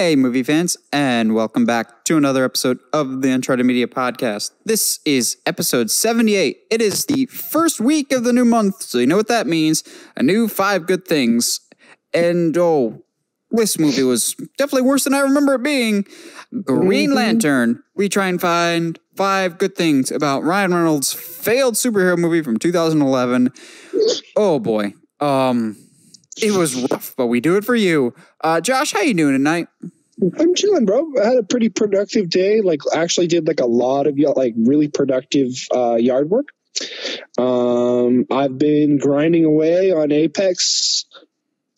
Hey, movie fans, and welcome back to another episode of the Uncharted Media Podcast. This is episode 78. It is the first week of the new month, so you know what that means. A new 5 good things. And, this movie was definitely worse than I remember it being. Green Lantern. We try and find 5 good things about Ryan Reynolds' failed superhero movie from 2011. Oh, boy. It was rough, but we do it for you. Josh, how you doing tonight? I'm chilling, bro. I had a pretty productive day. Actually did a lot of really productive yard work. I've been grinding away on Apex.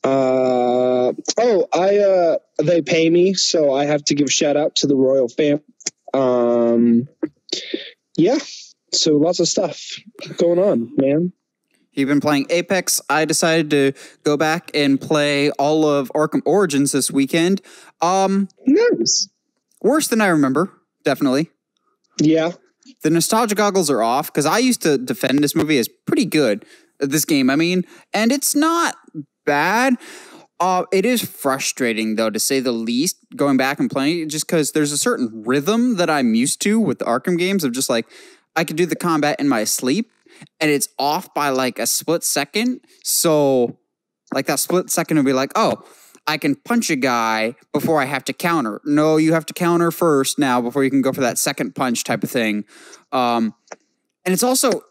They pay me, so I have to give a shout out to the royal fam. Yeah. So lots of stuff going on, man. You've been playing Apex. I decided to go back and play all of Arkham Origins this weekend. Nice. Worse than I remember, definitely. Yeah. The nostalgia goggles are off, because I used to defend this movie as pretty good. This game, and it's not bad. It is frustrating, though, to say the least, going back and playing it, just because there's a certain rhythm that I'm used to with the Arkham games of just I could do the combat in my sleep. And it's off by a split second. So that split second would be I can punch a guy before I have to counter. No, you have to counter first now before you can go for that second punch type of thing. And it's also,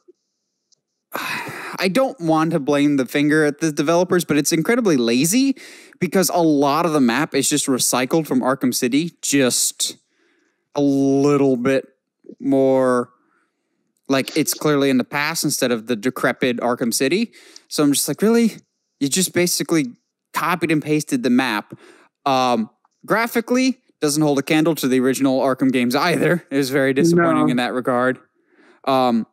I don't want to blame the finger at the developers, but it's incredibly lazy because a lot of the map is just recycled from Arkham City. Just a little bit more... it's clearly in the past instead of the decrepit Arkham City. So I'm just really? You just basically copied and pasted the map. Graphically, doesn't hold a candle to the original Arkham games either. It was very disappointing in that regard. But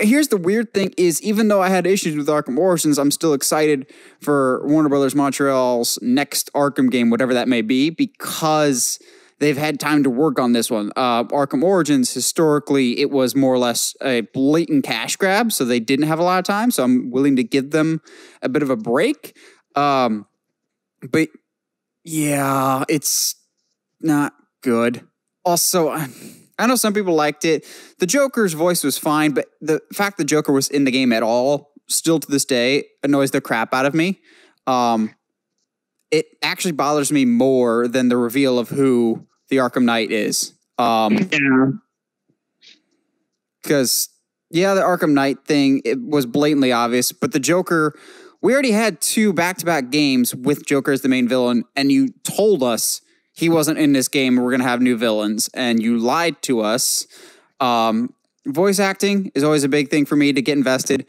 here's the weird thing is, even though I had issues with Arkham Origins, I'm still excited for Warner Brothers Montreal's next Arkham game, whatever that may be, because... they've had time to work on this one. Arkham Origins, historically, it was more or less a blatant cash grab, so they didn't have a lot of time, so I'm willing to give them a bit of a break. But, yeah, it's not good. Also, I know some people liked it. The Joker's voice was fine, but the fact the Joker was in the game at all, still to this day, annoys the crap out of me. It actually bothers me more than the reveal of who the Arkham Knight is. Because, the Arkham Knight thing, it was blatantly obvious, but the Joker, we already had 2 back-to-back games with Joker as the main villain, and you told us he wasn't in this game and we're going to have new villains, and you lied to us. Voice acting is always a big thing for me to get invested.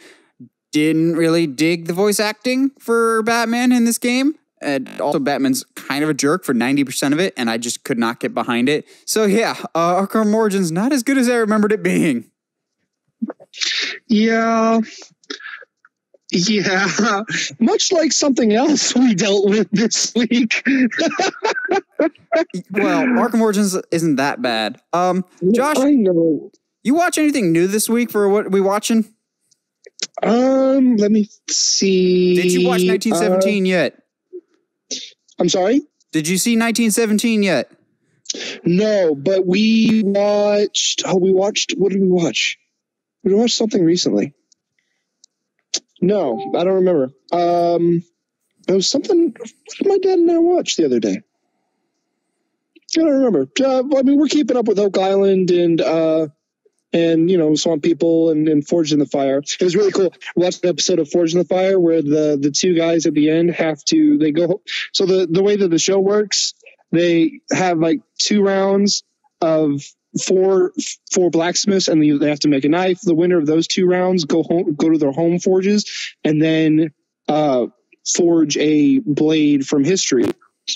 Didn't really dig the voice acting for Batman in this game. And also, Batman's kind of a jerk for 90% of it, and I just could not get behind it. So, Arkham Origins not as good as I remembered it being. Yeah. Much like something else we dealt with this week. Well, Arkham Origins isn't that bad. Josh, I know. You watch anything new this week for what we watching? Let me see. Did you watch 1917 yet? I'm sorry? Did you see 1917 yet? No, but we watched... what did we watch? We watched something recently. No, I don't remember. It was something... What did my dad and I watch the other day? I don't remember. We're keeping up with Oak Island and Swamp People and Forged in the Fire. It was really cool. Watched the episode of Forged in the Fire where the 2 guys at the end they go. So the way that the show works, they have 2 rounds of four blacksmiths, and they have to make a knife. The winner of those 2 rounds go to their home forges and then forge a blade from history.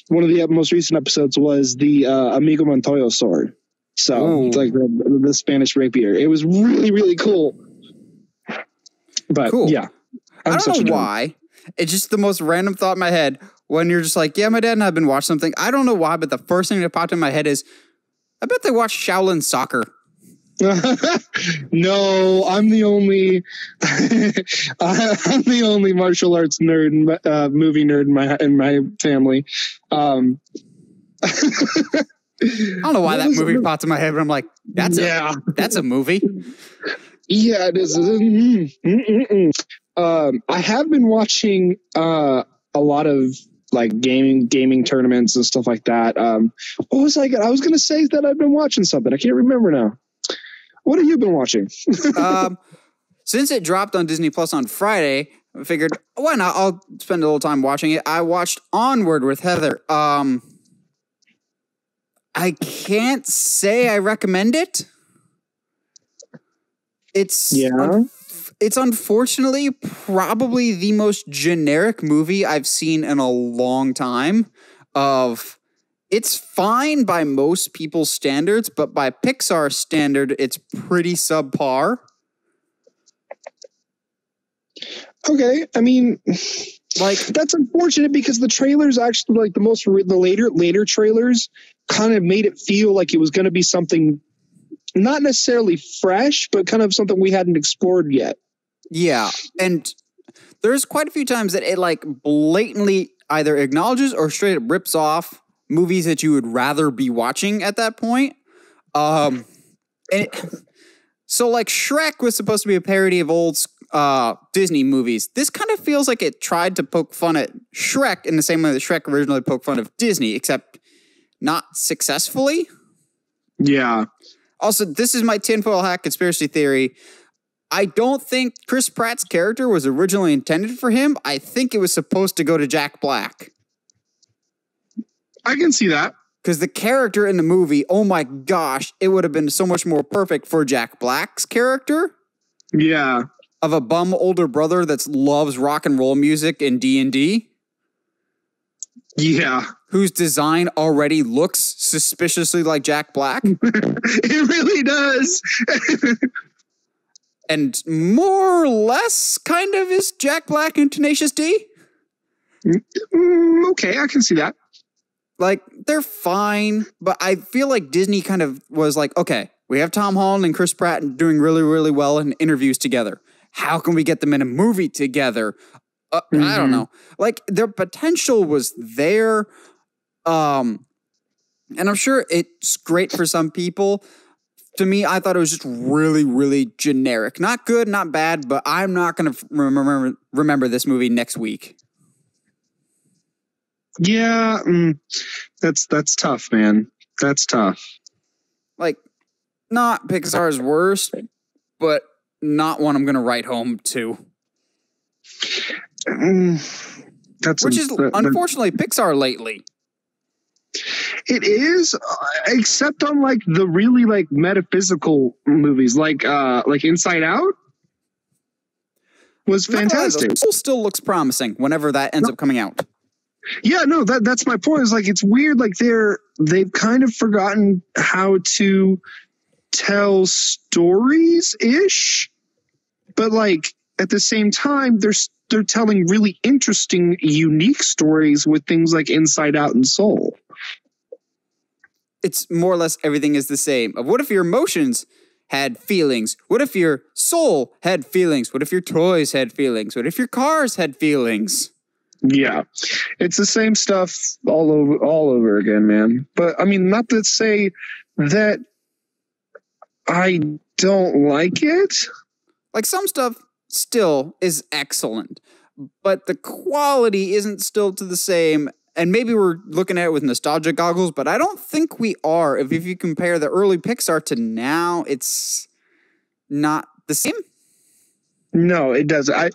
One of the most recent episodes was the Amigo Montoya sword. So it's the Spanish rapier. It was really, really cool. But yeah. I don't know why. It's just the most random thought in my head when you're just my dad and I have been watching something. I don't know why, but the first thing that popped in my head is, I bet they watch Shaolin Soccer. No, I'm the only martial arts nerd, movie nerd in my family. I don't know why that movie popped in my head, but I'm like, that's a movie. Yeah, it is. I have been watching a lot of like gaming tournaments and stuff like that. What was I was going to say that I've been watching something. I can't remember now. What have you been watching? Since it dropped on Disney Plus on Friday, I figured, why not? I'll spend a little time watching it. I watched Onward with Heather. I can't say I recommend it. It's unfortunately probably the most generic movie I've seen in a long time. It's fine by most people's standards, but by Pixar standard, it's pretty subpar. Okay, I mean, like that's unfortunate because the trailers actually, like the later trailers, kind of made it feel like it was going to be something not necessarily fresh, but kind of something we hadn't explored yet. Yeah, and there's quite a few times that it like blatantly either acknowledges or straight up rips off movies that you would rather be watching at that point. So like Shrek was supposed to be a parody of old Disney movies. This kind of feels like it tried to poke fun at Shrek in the same way that Shrek originally poked fun of Disney, except not successfully. Yeah. Also, this is my tinfoil hat conspiracy theory. I don't think Chris Pratt's character was originally intended for him. I think it was supposed to go to Jack Black. I can see that. Because the character in the movie, oh my gosh, it would have been so much more perfect for Jack Black's character. Yeah. Of a bum older brother that loves rock and roll music and D&D. Yeah. Whose design already looks suspiciously like Jack Black. It really does. And more or less kind of is Jack Black and Tenacious D. Okay, I can see that. Like, they're fine, but I feel like Disney kind of was like, okay, we have Tom Holland and Chris Pratt doing really, really well in interviews together. How can we get them in a movie together? I don't know. Like, their potential was there. And I'm sure it's great for some people. To me, I thought it was just really, really generic. Not good, not bad, but I'm not going to remember this movie next week. Yeah, that's tough, man. That's tough. Like, not Pixar's worst, but not one I'm going to write home to. Which is unfortunately Pixar lately. It is, except on like the really like metaphysical movies, like Inside Out was fantastic. It still looks promising whenever that ends up coming out. Yeah, no, that's my point. Is like it's weird. Like they've kind of forgotten how to tell stories ish, but like at the same time they're telling really interesting, unique stories with things like Inside Out and Soul. It's more or less everything is the same. What if your emotions had feelings? What if your soul had feelings? What if your toys had feelings? What if your cars had feelings? Yeah, it's the same stuff all over again, man. But I mean, not to say that I don't like it. Like some stuff still is excellent, but the quality isn't still to the same. And maybe we're looking at it with nostalgia goggles, but I don't think we are. If you compare the early Pixar to now, it's not the same. No, it doesn't.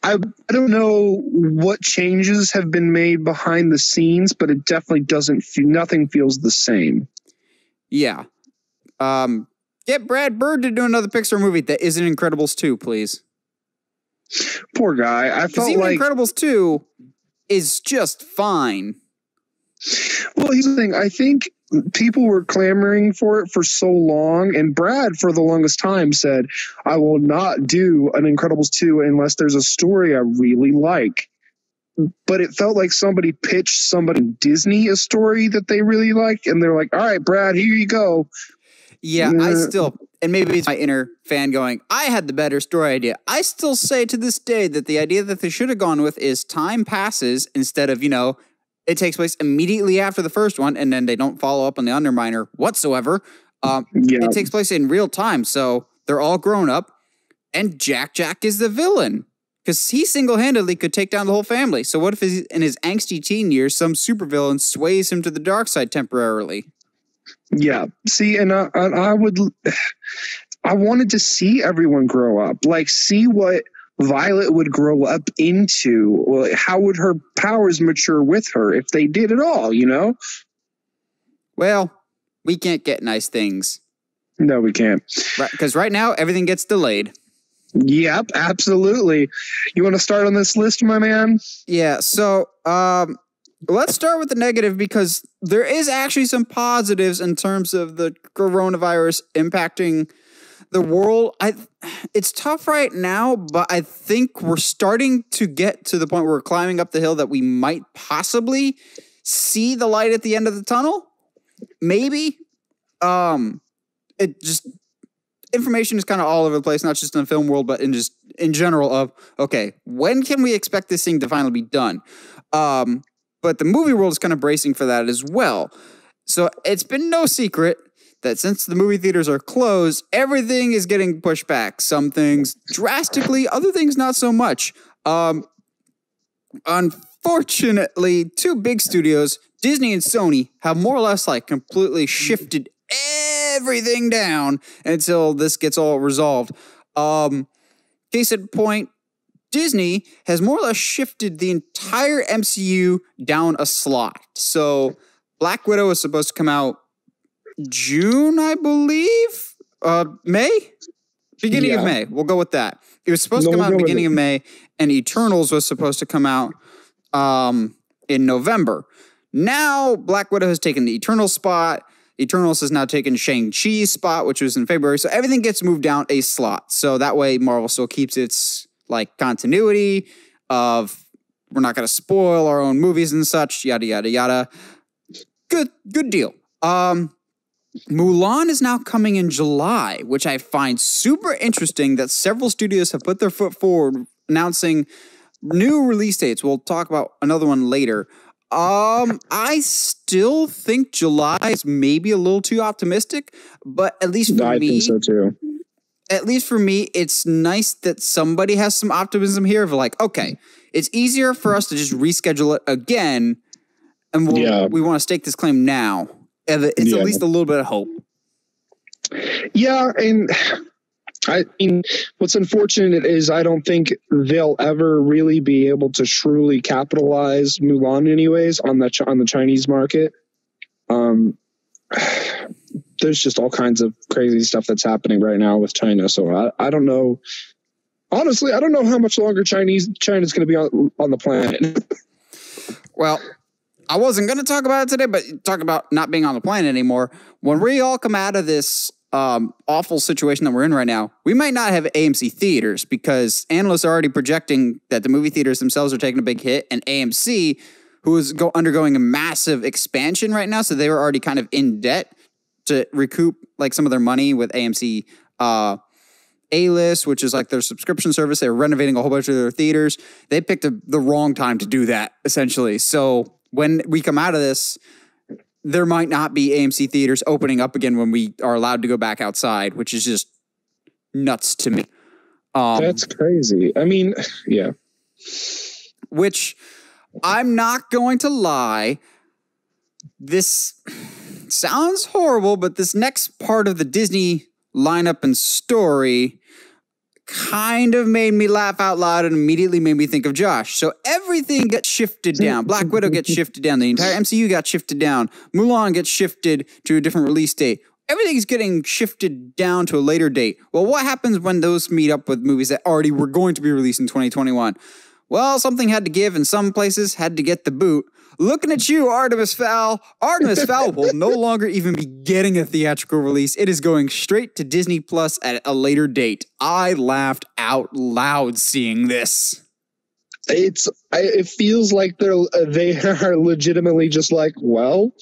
I don't know what changes have been made behind the scenes, but it definitely doesn't. Nothing feels the same. Yeah. Get Brad Bird to do another Pixar movie that isn't Incredibles 2, please. Poor guy. I felt even like Incredibles 2 is just fine. Well, here's the thing. I think people were clamoring for it for so long, and Brad, for the longest time, said, I will not do an Incredibles 2 unless there's a story I really like. But it felt like somebody pitched somebody in Disney a story that they really liked, and they're like, all right, Brad, here you go. Yeah, and maybe it's my inner fan going, I had the better story idea. I still say to this day that the idea that they should have gone with is time passes instead of, It takes place immediately after the first one, and then they don't follow up on the Underminer whatsoever. It takes place in real time, so they're all grown up, and Jack is the villain because he single-handedly could take down the whole family. So what if in his angsty teen years, some supervillain sways him to the dark side temporarily? Yeah. See, and I wanted to see everyone grow up, like see what Violet would grow up into. Well, how would her powers mature with her if they did at all, you know? Well, we can't get nice things. No, we can't. Right, because right now, everything gets delayed. Yep, absolutely. You want to start on this list, my man? Yeah, so let's start with the negative because there is actually some positives in terms of the coronavirus impacting the world. It's tough right now, but I think we're starting to get to the point where we're climbing up the hill that we might possibly see the light at the end of the tunnel. Maybe. It just information is kind of all over the place, not just in the film world, but in general of, okay, when can we expect this thing to finally be done? But the movie world is kind of bracing for that as well. So it's been no secret that since the movie theaters are closed, everything is getting pushed back. Some things drastically, other things not so much. Unfortunately, two big studios, Disney and Sony, have more or less like completely shifted everything down until this gets all resolved. Case in point, Disney has more or less shifted the entire MCU down a slot. So Black Widow is supposed to come out June, I believe. May? Beginning of May. We'll go with that. It was supposed to come out in the beginning of May, and Eternals was supposed to come out in November. Now, Black Widow has taken the Eternals spot. Eternals has now taken Shang-Chi's spot, which was in February. So everything gets moved down a slot. So that way Marvel still keeps its like continuity of we're not going to spoil our own movies and such, yada, yada, yada. Good deal. Mulan is now coming in July, which I find super interesting that several studios have put their foot forward announcing new release dates. We'll talk about another one later. I still think July is maybe a little too optimistic, but at least for me, I think so too. At least for me, it's nice that somebody has some optimism here of like, okay, it's easier for us to just reschedule it again, and we want to stake this claim now. It's at least a little bit of hope. Yeah, and I mean, what's unfortunate is I don't think they'll ever really be able to truly capitalize Mulan anyways on the Chinese market. There's just all kinds of crazy stuff that's happening right now with China. So I don't know. Honestly, I don't know how much longer China's going to be on the planet. Well, I wasn't going to talk about it today, but talk about not being on the planet anymore. When we all come out of this awful situation that we're in right now, we might not have AMC theaters because analysts are already projecting that the movie theaters themselves are taking a big hit, and AMC, who is undergoing a massive expansion right now, so they were already kind of in debt to recoup like some of their money with AMC A-List, which is like their subscription service. They're renovating a whole bunch of their theaters. They picked the wrong time to do that, essentially. So when we come out of this, there might not be AMC theaters opening up again when we are allowed to go back outside, which is just nuts to me. That's crazy. I mean, yeah. Which I'm not going to lie. This sounds horrible, but this next part of the Disney lineup and story kind of made me laugh out loud and immediately made me think of Josh. So everything gets shifted down. Black Widow gets shifted down. The entire MCU got shifted down. Mulan gets shifted to a different release date. Everything's getting shifted down to a later date. Well, what happens when those meet up with movies that already were going to be released in 2021? Well, something had to give, and some places had to get the boot. Looking at you, Artemis Fowl. Artemis Fowl will no longer even be getting a theatrical release. It is going straight to Disney Plus at a later date. I laughed out loud seeing this. It feels like they are legitimately just like, well,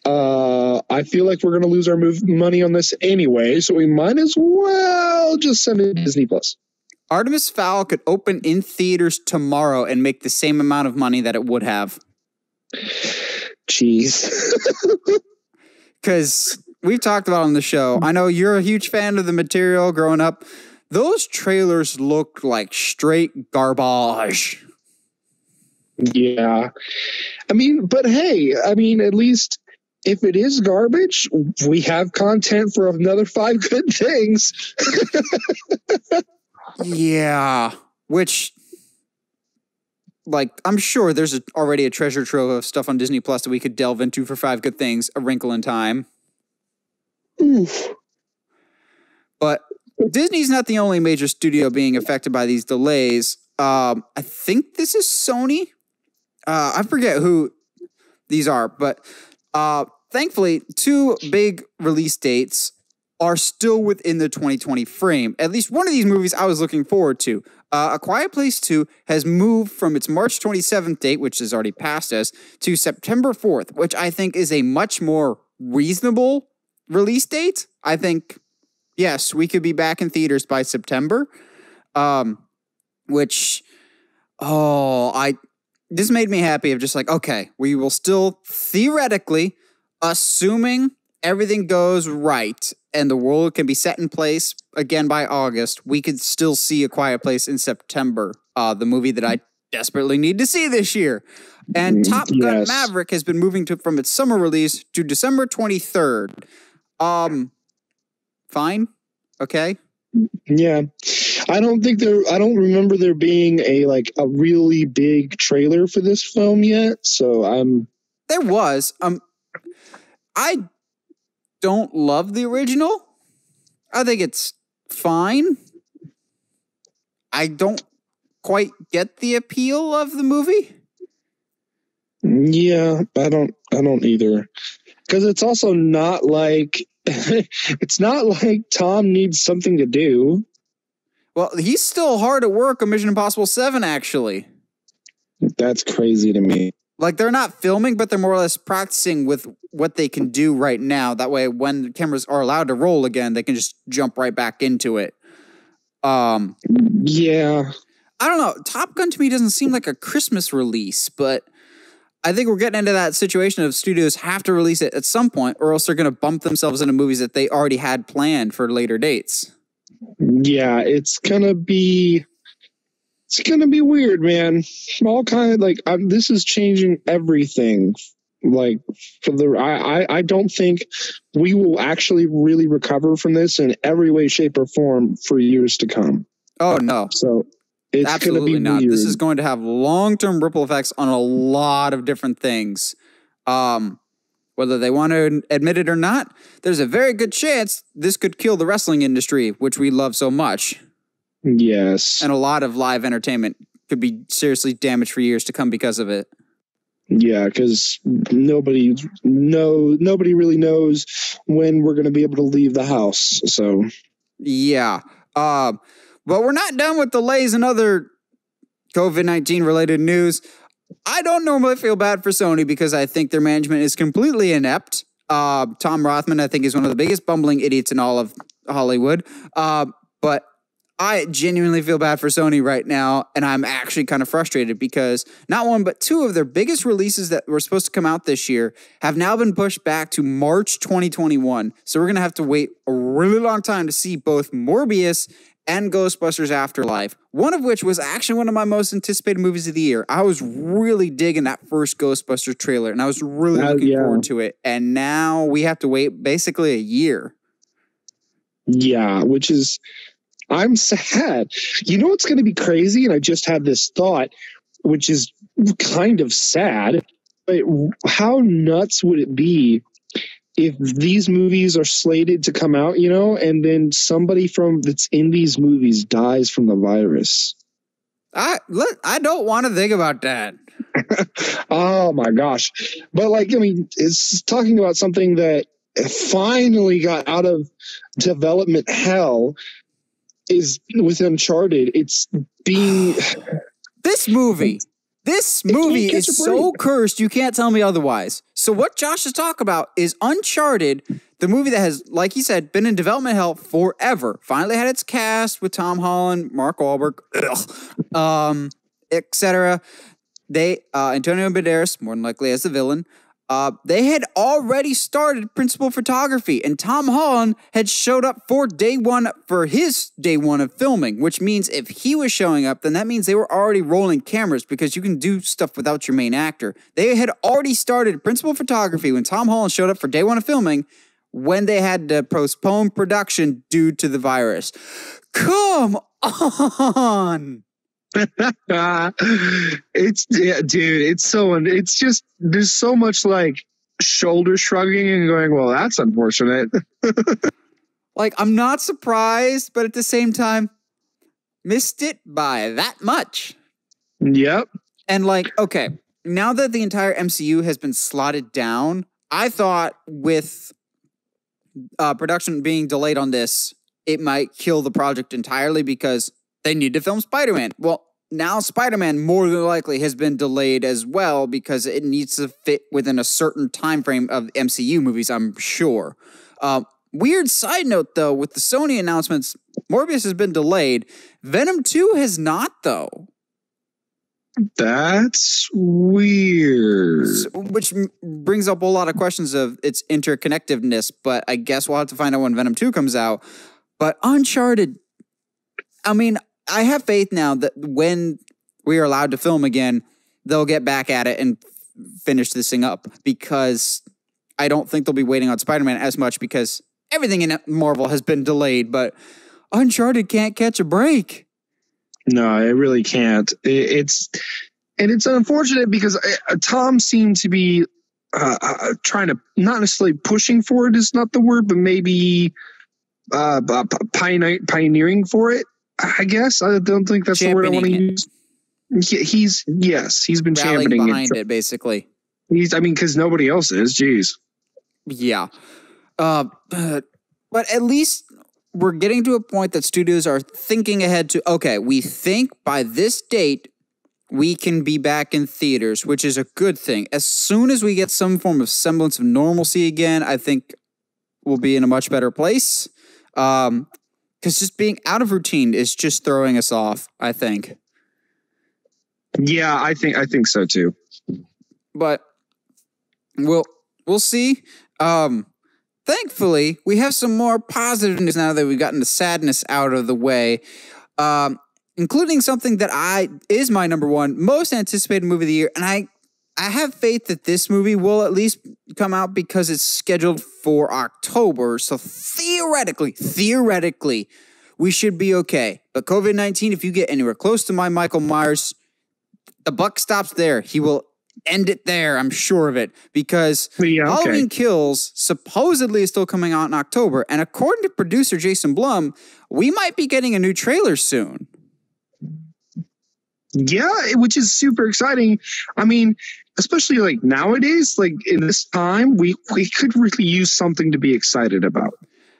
I feel like we're going to lose our money on this anyway, so we might as well just send it to Disney Plus. Artemis Fowl could open in theaters tomorrow and make the same amount of money that it would have. Jeez. Because we've talked about it on the show. I know you're a huge fan of the material growing up. Those trailers looked like straight garbage. Yeah. I mean, but hey, I mean, at least if it is garbage, we have content for another 5 good things. Yeah. Which, like, I'm sure there's already a treasure trove of stuff on Disney Plus that we could delve into for 5 good things, A Wrinkle in Time. Oof. But Disney's not the only major studio being affected by these delays. I think this is Sony. I forget who these are, but thankfully, 2 big release dates are still within the 2020 frame. At least one of these movies I was looking forward to. A Quiet Place 2 has moved from its March 27th date, which is already past us, to September 4th, which I think is a much more reasonable release date. I think, yes, we could be back in theaters by September, which, this made me happy of just like, okay, we will still theoretically, assuming everything goes right and the world can be set in place again by August, we could still see A Quiet Place in September, the movie that I desperately need to see this year. And Top Gun Maverick has been moving from its summer release to December 23rd. Fine. Okay. Yeah. I don't remember there being a really big trailer for this film yet. So there was, I don't love the original. I think it's fine. I don't quite get the appeal of the movie. Yeah, I don't either. Because it's also not like it's not like Tom needs something to do. Well, he's still hard at work on Mission Impossible 7, actually. That's crazy to me. Like, they're not filming, but they're more or less practicing with what they can do right now. That way, when the cameras are allowed to roll again, they can just jump right back into it. Yeah. I don't know. Top Gun to me doesn't seem like a Christmas release, but I think we're getting into that situation of studios have to release it at some point, or else they're going to bump themselves into movies that they already had planned for later dates. Yeah, it's gonna be weird, man. All kind of this is changing everything. Like I don't think we will actually really recover from this in every way, shape, or form for years to come. Oh no! So it's absolutely gonna be not. weird. This is going to have long-term ripple effects on a lot of different things. Whether they want to admit it or not, there's a very good chance this could kill the wrestling industry, which we love so much. Yes. And a lot of live entertainment could be seriously damaged for years to come because of it. Yeah, because nobody really knows when we're going to be able to leave the house. So yeah. But we're not done with delays and other COVID-19 related news. I don't normally feel bad for Sony because I think their management is completely inept. Tom Rothman, I think, is one of the biggest bumbling idiots in all of Hollywood. But I genuinely feel bad for Sony right now, and I'm actually kind of frustrated because not one but 2 of their biggest releases that were supposed to come out this year have now been pushed back to March 2021. So we're going to have to wait a really long time to see both Morbius and Ghostbusters Afterlife, one of which was actually one of my most anticipated movies of the year. I was really digging that first Ghostbusters trailer, and I was really looking forward to it. And now we have to wait basically a year. Yeah, which is... I'm sad. You know what's going to be crazy? And I just had this thought, which is kind of sad. But how nuts would it be if these movies are slated to come out, and then somebody that's in these movies dies from the virus? I don't want to think about that. Oh my gosh. But it's talking about something that finally got out of development hell is with Uncharted. It's being this movie is so cursed you can't tell me otherwise. So what Josh is talking about is Uncharted, the movie that has, like he said, been in development hell forever. Finally had its cast with Tom Holland, Mark Wahlberg, etc. Antonio Banderas, more than likely as the villain, they had already started principal photography, and Tom Holland had showed up for his day one of filming, which means if he was showing up, then that means they were already rolling cameras because you can do stuff without your main actor. They had already started principal photography when Tom Holland showed up for day one of filming, when they had to postpone production due to the virus. Come on! It's just, there's so much like shoulder shrugging and going, well, that's unfortunate. Like, I'm not surprised, but at the same time, missed it by that much. Yep. And like, okay, now that the entire MCU has been slotted down, I thought with production being delayed on this, it might kill the project entirely because they need to film Spider-Man. Well, now Spider-Man more than likely has been delayed as well because it needs to fit within a certain time frame of MCU movies, I'm sure. Weird side note, though, with the Sony announcements, Morbius has been delayed. Venom 2 has not, though. That's weird. Which brings up a lot of questions of its interconnectedness, but I guess we'll have to find out when Venom 2 comes out. But Uncharted, I mean, I have faith now that when we are allowed to film again, they'll get back at it and finish this thing up, because I don't think they'll be waiting on Spider-Man as much because everything in Marvel has been delayed, but Uncharted can't catch a break. No, it really can't. It's unfortunate because Tom seemed to be trying to, not necessarily pushing for it is not the word, but maybe pioneering for it. I guess I don't think that's the word I want to use. He's been championing behind it basically. Because nobody else is. Jeez. Yeah, but at least we're getting to a point that studios are thinking ahead to. Okay, we think by this date we can be back in theaters, which is a good thing. As soon as we get some form of semblance of normalcy again, I think we'll be in a much better place. Because just being out of routine is just throwing us off, I think. Yeah, I think so too. But we'll see. Thankfully, we have some more positive news now that we've gotten the sadness out of the way. Including something that is my number one most anticipated movie of the year, and I have faith that this movie will at least come out because it's scheduled for October. So theoretically, we should be okay. But COVID-19, if you get anywhere close to my Michael Myers, the buck stops there. He will end it there, I'm sure of it. Because Halloween Kills supposedly is still coming out in October. And according to producer Jason Blum, we might be getting a new trailer soon. Yeah, which is super exciting. I mean, especially like nowadays, like in this time, we could really use something to be excited about.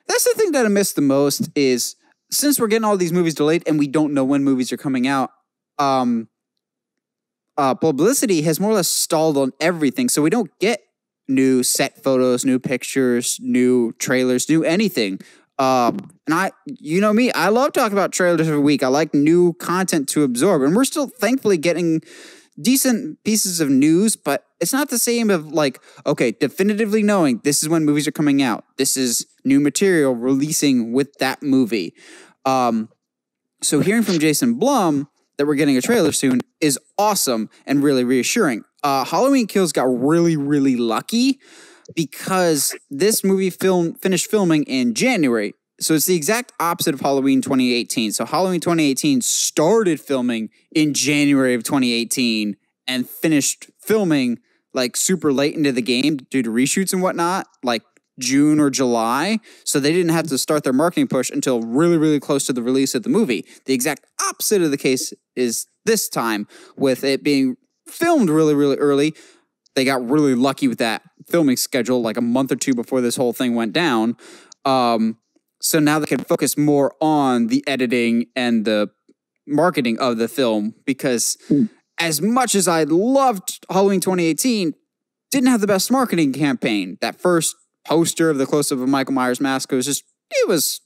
That's the thing that I miss the most is since we're getting all these movies delayed and we don't know when movies are coming out, publicity has more or less stalled on everything. So we don't get new set photos, new pictures, new trailers, new anything. And you know me, I love talking about trailers every week. I like new content to absorb, and we're still thankfully getting decent pieces of news, but it's not the same of like, okay, definitively knowing this is when movies are coming out. This is new material releasing with that movie. So hearing from Jason Blum that we're getting a trailer soon is awesome and really reassuring. Halloween Kills got really, really lucky because this movie finished filming in January. So it's the exact opposite of Halloween 2018. So Halloween 2018 started filming in January of 2018 and finished filming like super late into the game due to reshoots and whatnot, like June or July. So they didn't have to start their marketing push until really, really close to the release of the movie. The exact opposite of the case is this time with it being filmed really, really early. They got really lucky with that filming schedule like a month or two before this whole thing went down. So now they can focus more on the editing and the marketing of the film because as much as I loved Halloween 2018, didn't have the best marketing campaign. That first poster of the close-up of Michael Myers mask it was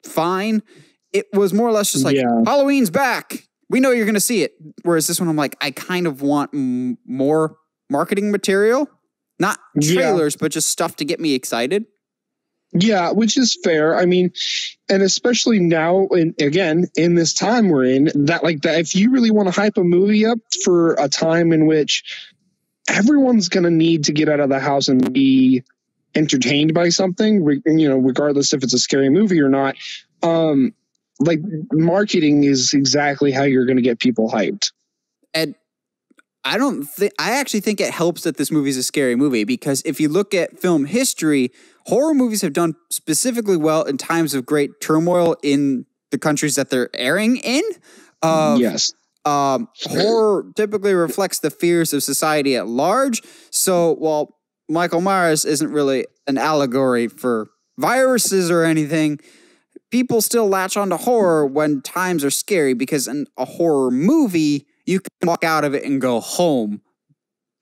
fine. It was more or less just like, Halloween's back. we know you're going to see it. Whereas this one, I'm like, I kind of want more marketing material, not trailers, but just stuff to get me excited. Yeah, which is fair. I mean, and especially now, again, in this time we're in, that if you really want to hype a movie up for a time in which everyone's going to need to get out of the house and be entertained by something, regardless if it's a scary movie or not, marketing is exactly how you're going to get people hyped. And I actually think it helps that this movie is a scary movie, because if you look at film history, horror movies have done specifically well in times of great turmoil in the countries that they're airing in. Yes. Horror typically reflects the fears of society at large. So while Michael Myers isn't really an allegory for viruses or anything, people still latch onto horror when times are scary, because in a horror movie, you can walk out of it and go home.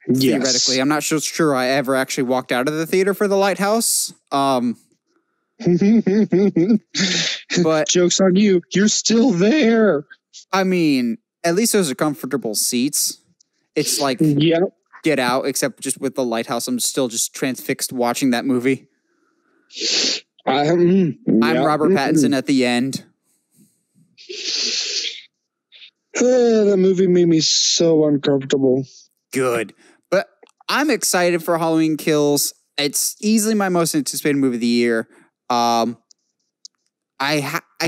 Yes. Theoretically. I'm not sure I ever actually walked out of the theater for The Lighthouse. But joke's on you. You're still there. I mean, at least those are comfortable seats. It's like Get Out, except just with The Lighthouse, I'm still just transfixed watching that movie. I'm Robert Pattinson at the end. That movie made me so uncomfortable. Good. But I'm excited for Halloween Kills. It's easily my most anticipated movie of the year. I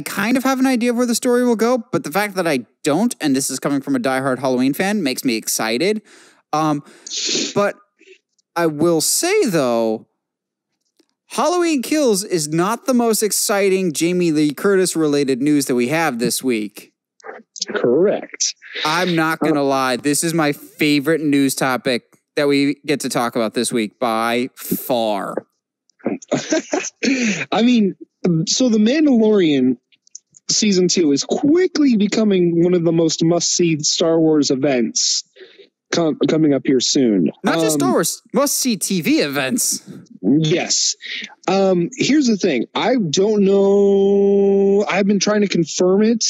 kind of have an idea of where the story will go, but the fact that I don't, and this is coming from a diehard Halloween fan, makes me excited. But I will say, though, Halloween Kills is not the most exciting Jamie Lee Curtis related news that we have this week. Correct. I'm not going to lie. This is my favorite news topic that we get to talk about this week by far. I mean, so The Mandalorian season 2 is quickly becoming one of the most must-see Star Wars events coming up here soon. Not just Star Wars, must-see TV events. Yes. Here's the thing. I don't know. I've been trying to confirm it,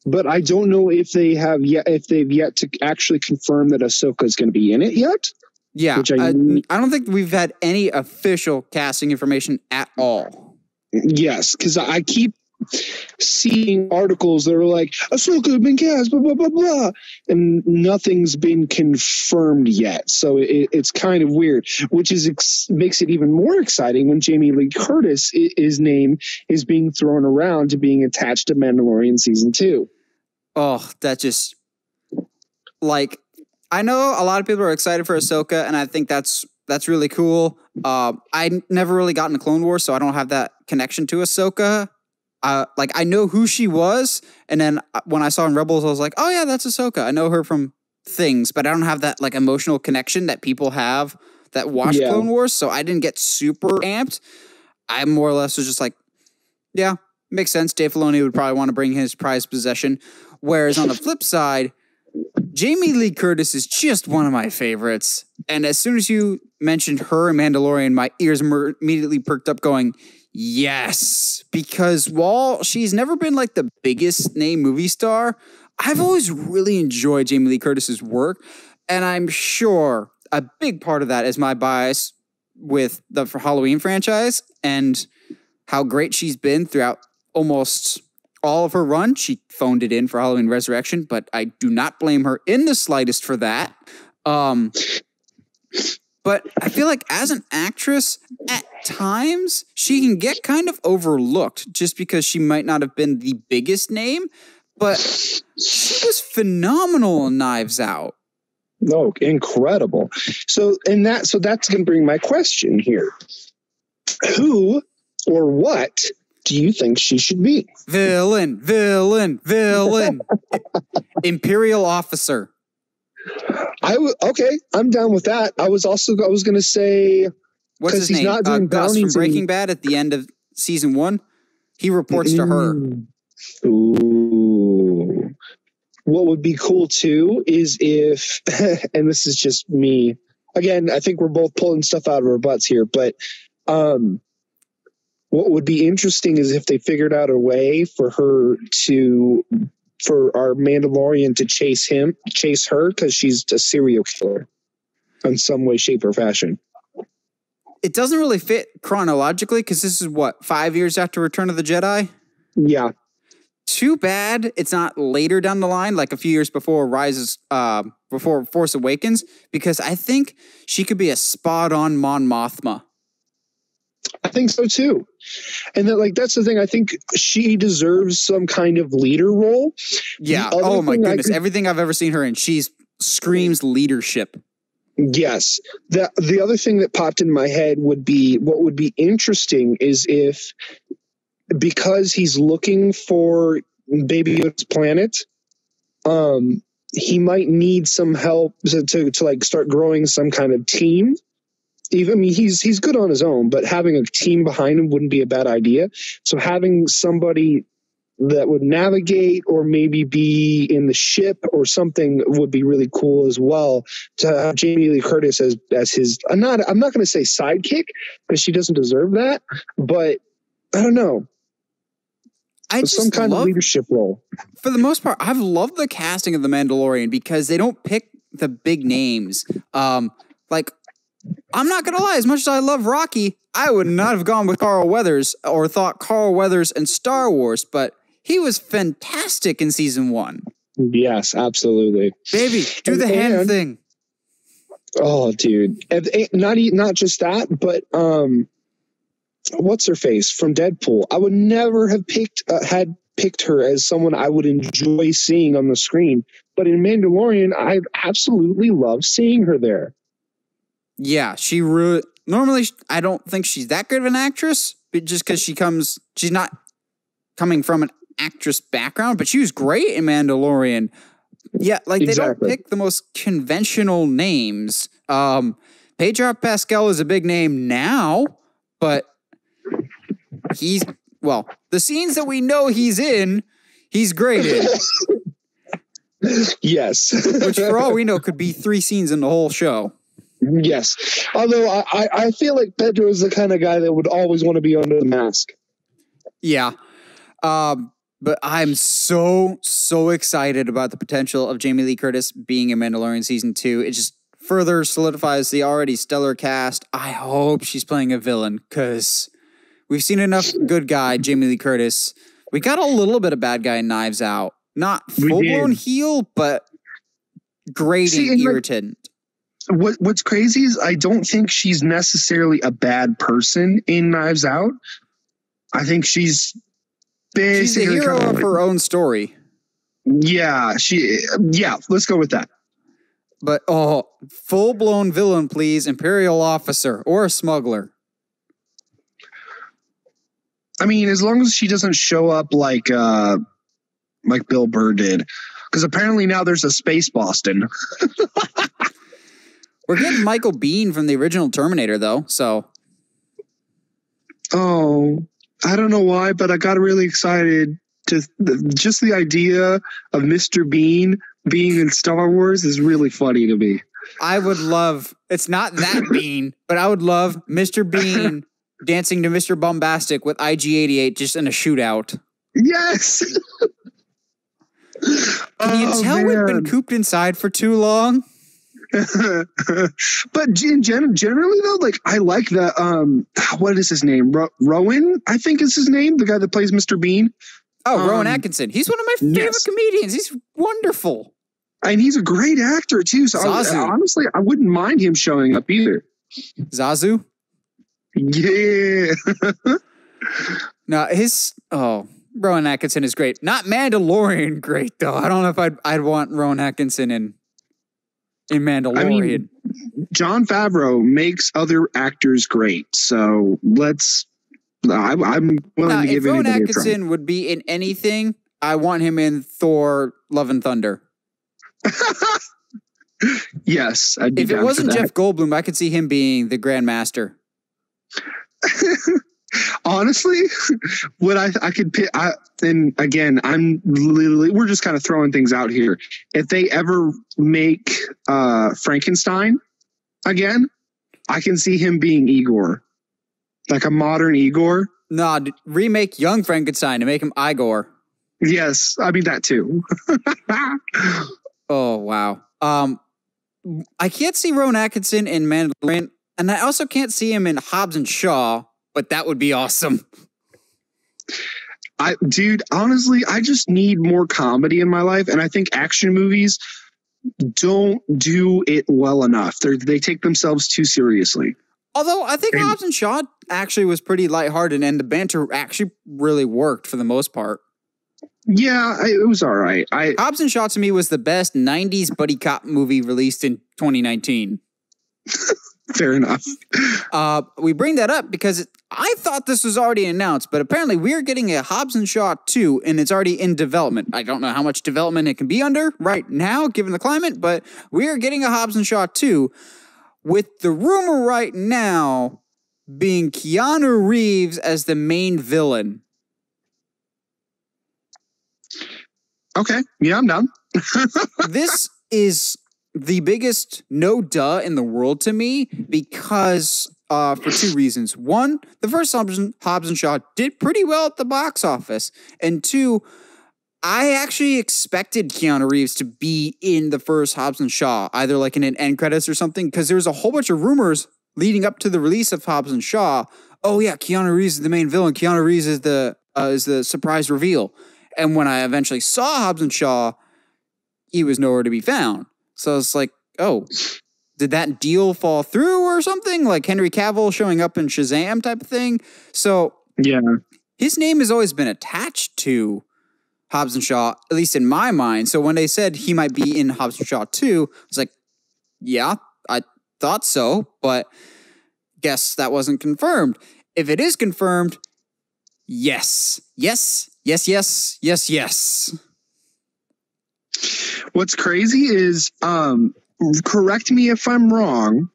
but I don't know if they've yet to actually confirm that Ahsoka is going to be in it yet. Yeah, I don't think we've had any official casting information at all. Yes, because I keep seeing articles that are like, Ahsoka has been cast, blah, blah, blah, blah, and nothing's been confirmed yet. So it's kind of weird, which makes it even more exciting when Jamie Lee Curtis, his name is being thrown around to being attached to Mandalorian season 2. Oh, that just, I know a lot of people are excited for Ahsoka, and I think that's really cool. I never really got into Clone Wars, so I don't have that connection to Ahsoka. I know who she was, and then when I saw in Rebels, I was like, oh yeah, that's Ahsoka. I know her from things, but I don't have that emotional connection that people have that watch Clone Wars, so I didn't get super amped. I more or less was just like, yeah, makes sense. Dave Filoni would probably want to bring his prized possession. Whereas on the flip side, Jamie Lee Curtis is just one of my favorites. And as soon as you mentioned her and Mandalorian, my ears immediately perked up going, yes. Because while she's never been the biggest name movie star, I've always really enjoyed Jamie Lee Curtis's work. And I'm sure a big part of that is my bias with the Halloween franchise and how great she's been throughout almost all of her run. She phoned it in for Halloween Resurrection, but I do not blame her in the slightest for that. But I feel like as an actress, at times, she can get kind of overlooked just because she might not have been the biggest name, but she was phenomenal in Knives Out. No, incredible. So that's going to bring my question here. Who or what do you think she should be? Villain. Imperial officer. Okay, I'm down with that. I was going to say, what's his name? Not doing Gus from Breaking Bad at the end of season 1. He reports to her. Ooh. What would be cool too is if, and this is just me again, I think we're both pulling stuff out of our butts here, but what would be interesting is if they figured out a way for her to our Mandalorian to chase her because she's a serial killer in some way, shape, or fashion. It doesn't really fit chronologically because this is what, 5 years after Return of the Jedi? Yeah. Too bad it's not later down the line, like a few years before before Force Awakens, because I think she could be a spot-on Mon Mothma. I think so too. And that's the thing. I think she deserves some kind of leader role. Yeah. Oh my goodness. Everything I've ever seen her in, she's screams leadership. Yes. The other thing that popped in my head would be, what would be interesting is if, because he's looking for Baby Yoda's planet, he might need some help to like start growing some kind of team. Even, I mean, he's good on his own, but having a team behind him wouldn't be a bad idea. So having somebody that would navigate or maybe be in the ship or something would be really cool as well. To have Jamie Lee Curtis as his, I'm not going to say sidekick because she doesn't deserve that, but I don't know. Some kind of leadership role. For the most part, I've loved the casting of The Mandalorian because they don't pick the big names. Like, I'm not going to lie, as much as I love Rocky, I would not have gone with Carl Weathers or thought Carl Weathers and Star Wars, but he was fantastic in season 1. Yes, absolutely. Baby, do the hand thing. Oh, dude. Not just that, but what's her face from Deadpool? I would never have picked her as someone I would enjoy seeing on the screen, but in Mandalorian, I absolutely love seeing her there. Yeah, normally I don't think she's that good of an actress, but just because she's not coming from an actress background, but she was great in Mandalorian. Yeah, like they don't pick the most conventional names. Pedro Pascal is a big name now, but the scenes that we know he's in, he's great in. Yes. Which for all we know could be 3 scenes in the whole show. Yes. Although I feel like Pedro is the kind of guy that would always want to be under the mask. Yeah. But I'm so excited about the potential of Jamie Lee Curtis being in Mandalorian Season 2. It just further solidifies the already stellar cast. I hope she's playing a villain because we've seen enough good guy, Jamie Lee Curtis. We got a little bit of bad guy in Knives Out. Not full-blown heel, but grating irritant. What's crazy is I don't think she's necessarily a bad person in Knives Out. I think she's basically a hero of her own story. Yeah, let's go with that. But full-blown villain, please, Imperial officer or a smuggler. I mean, as long as she doesn't show up like Bill Burr did, because apparently now there's a Space Boston. We're getting Michael Biehn from the original Terminator, though, so. Oh, I don't know why, but I got really excited. Just the idea of Mr. Bean being in Star Wars is really funny to me. I would love, it's not that Bean, but I would love Mr. Bean dancing to Mr. Bombastic with IG-88 just in a shootout. Yes! Can you tell we've been cooped inside for too long? But generally though, like I like the what is his name? Rowan, I think is his name, the guy that plays Mr. Bean. Oh, Rowan Atkinson. He's one of my favorite comedians. He's wonderful. And he's a great actor too. So honestly, I wouldn't mind him showing up either. Zazu? Yeah. No, Rowan Atkinson is great. Not Mandalorian great though. I don't know if I'd want Rowan Atkinson in Mandalorian. I mean, Jon Favreau makes other actors great, so I'm willing to give if Rowan anybody Atkinson would be in anything, I want him in Thor: Love and Thunder. Yes, I'd be if it wasn't Jeff Goldblum, I could see him being the Grand Master. Honestly, what I could pick, and again, we're just kind of throwing things out here. If they ever make Frankenstein again, I can see him being Igor, like a modern Igor. No, remake young Frankenstein and make him Igor. Yes, I mean that too. Oh wow. I can't see Rowan Atkinson in Mandalorian, and I also can't see him in Hobbs and Shaw, but that would be awesome. Dude, honestly, I just need more comedy in my life, and I think action movies don't do it well enough. They take themselves too seriously. Although I think Hobbs and Shaw actually was pretty lighthearted, and the banter actually really worked for the most part. Yeah, it was all right. Hobbs and Shaw to me was the best 90s buddy cop movie released in 2019. Fair enough. We bring that up because I thought this was already announced, but apparently we're getting a Hobbs and Shaw 2, and it's already in development. I don't know how much development it can be under right now, given the climate, but we are getting a Hobbs and Shaw 2 with the rumor right now being Keanu Reeves as the main villain. Okay. Yeah, I'm done. This is the biggest no duh in the world to me because for two reasons. One, the first Hobbs and Shaw did pretty well at the box office. And two, I actually expected Keanu Reeves to be in the first Hobbs and Shaw, either like in an end credits or something, because there was a whole bunch of rumors leading up to the release of Hobbs and Shaw. Oh yeah, Keanu Reeves is the main villain. Keanu Reeves is the surprise reveal. And when I eventually saw Hobbs and Shaw, he was nowhere to be found. So it's like, oh, did that deal fall through or something? Like Henry Cavill showing up in Shazam type of thing. So yeah, his name has always been attached to Hobbs and Shaw, at least in my mind. So when they said he might be in Hobbs and Shaw 2, I was like, yeah, I thought so, but guess that wasn't confirmed. If it is confirmed, yes. What's crazy is, correct me if I'm wrong,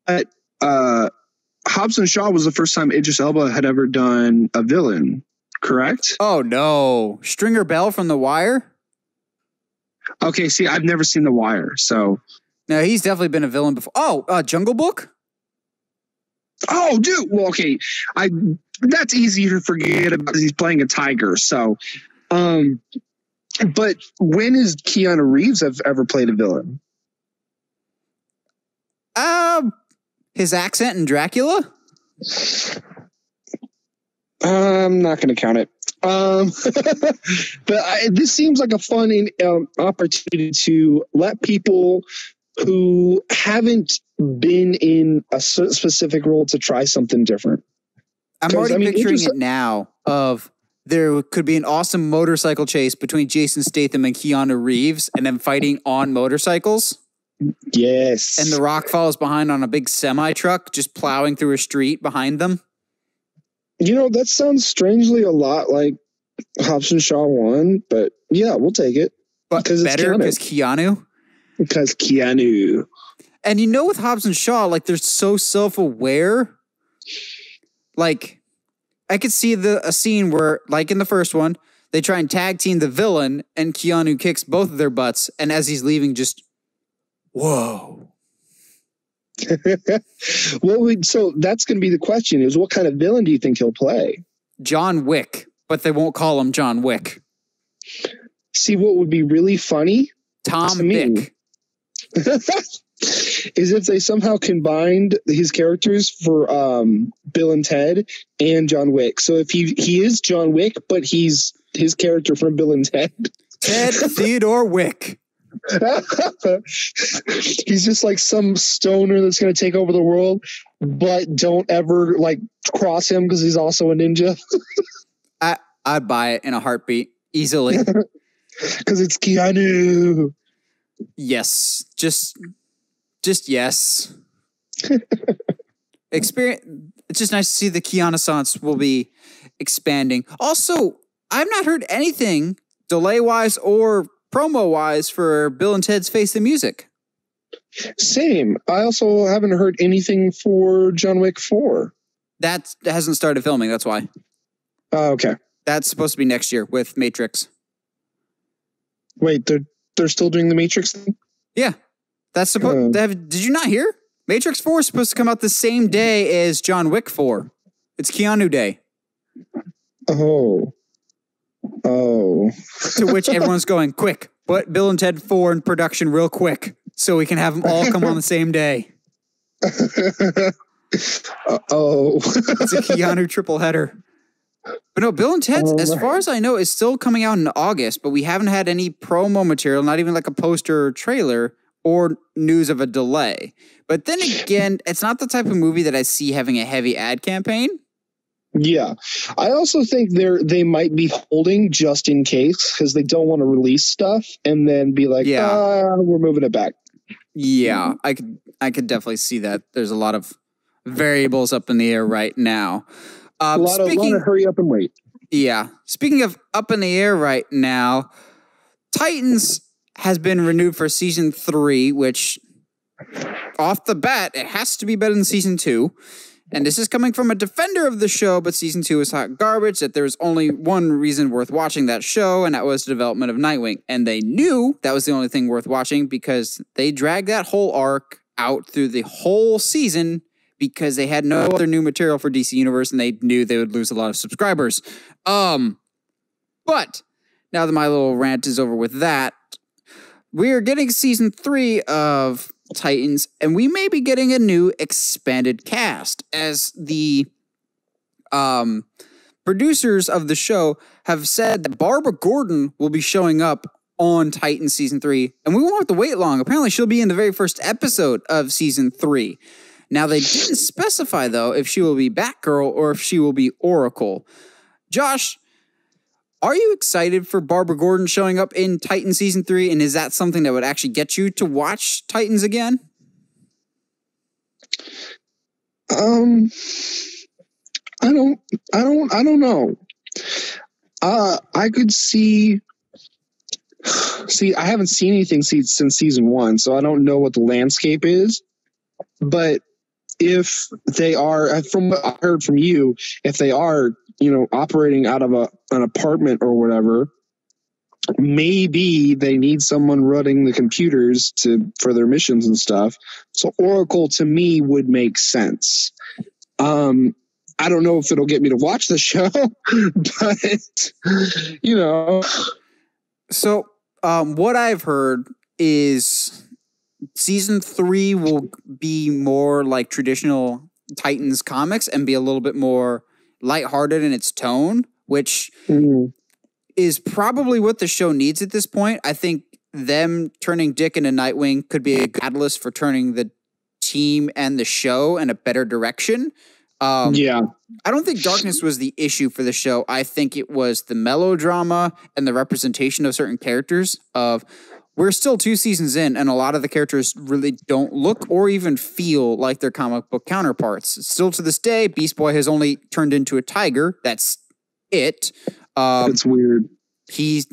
but Hobbs and Shaw was the first time Idris Elba had ever done a villain, correct? Oh no, Stringer Bell from The Wire? Okay, see, I've never seen The Wire, so... No, he's definitely been a villain before. Oh, Jungle Book? Oh, dude, well, okay, that's easy to forget about because he's playing a tiger, so... But when has Keanu Reeves have ever played a villain? His accent in Dracula? I'm not going to count it. But this seems like a fun opportunity to let people who haven't been in a specific role to try something different. I'm already picturing it now of... There could be an awesome motorcycle chase between Jason Statham and Keanu Reeves and them fighting on motorcycles. Yes. And The Rock follows behind on a big semi-truck just plowing through a street behind them. You know, that sounds strangely a lot like Hobbs and Shaw 1, but yeah, we'll take it. But better because Keanu? Because Keanu. And you know with Hobbs and Shaw, like they're so self-aware. Like... I could see a scene where, like in the first one, they try and tag team the villain, and Keanu kicks both of their butts, and as he's leaving, just, whoa. Well, so that's going to be the question: is what kind of villain do you think he'll play? John Wick, but they won't call him John Wick. See, what would be really funny? Tom Wick. Is if they somehow combined his characters for Bill and Ted and John Wick. So if he is John Wick, but he's his character from Bill and Ted. Ted Theodore Wick. He's just like some stoner that's going to take over the world, but don't ever like cross him because he's also a ninja. I'd buy it in a heartbeat easily. Because it's Keanu. Yes. Just yes. Experience. It's just nice to see the Keanu-sance will be expanding. Also, I've not heard anything delay-wise or promo-wise for Bill and Ted's Face the Music. Same. I also haven't heard anything for John Wick 4. That hasn't started filming. That's why. Okay. That's supposed to be next year with Matrix. Wait, they're still doing the Matrix thing? Yeah. That's supposed. Did you not hear? Matrix 4 is supposed to come out the same day as John Wick 4. It's Keanu Day. Oh. Oh. To which everyone's going, quick, put Bill and Ted 4 in production real quick so we can have them all come on the same day. Oh. It's a Keanu triple header. But no, Bill and Ted's, as far as I know, is still coming out in August, but we haven't had any promo material, not even like a poster or trailer or news of a delay. But then again, it's not the type of movie that I see having a heavy ad campaign. Yeah. I also think they might be holding just in case because they don't want to release stuff and then be like, we're moving it back. Yeah, I could definitely see that. There's a lot of variables up in the air right now. A lot of hurry up and wait. Yeah. Speaking of up in the air right now, Titans has been renewed for season 3, which off the bat, it has to be better than season 2. And this is coming from a defender of the show, but season 2 is hot garbage, that there's only one reason worth watching that show, and that was the development of Nightwing. And they knew that was the only thing worth watching because they dragged that whole arc out through the whole season because they had no other new material for DC Universe, and they knew they would lose a lot of subscribers. But now that my little rant is over with that, we are getting season 3 of Titans, and we may be getting a new expanded cast, as the producers of the show have said that Barbara Gordon will be showing up on Titans season 3, and we won't have to wait long. Apparently, she'll be in the very first episode of season 3. Now, they didn't specify, though, if she will be Batgirl or if she will be Oracle. Josh, are you excited for Barbara Gordon showing up in Titans season 3? And is that something that would actually get you to watch Titans again? I don't know. I could see, I haven't seen anything since season 1, so I don't know what the landscape is. But if they are, from what I heard from you, if they are, operating out of an apartment or whatever, maybe they need someone running the computers for their missions and stuff. So Oracle to me would make sense. I don't know if it'll get me to watch the show, but So what I've heard is season 3 will be more like traditional Titans comics and be a little bit more lighthearted in its tone, which is probably what the show needs at this point. I think them turning Dick into Nightwing could be a catalyst for turning the team and the show in a better direction. I don't think darkness was the issue for the show. I think it was the melodrama and the representation of certain characters. We're still 2 seasons in, and a lot of the characters really don't look or even feel like their comic book counterparts. Still to this day, Beast Boy has only turned into a tiger. That's it. That's weird. He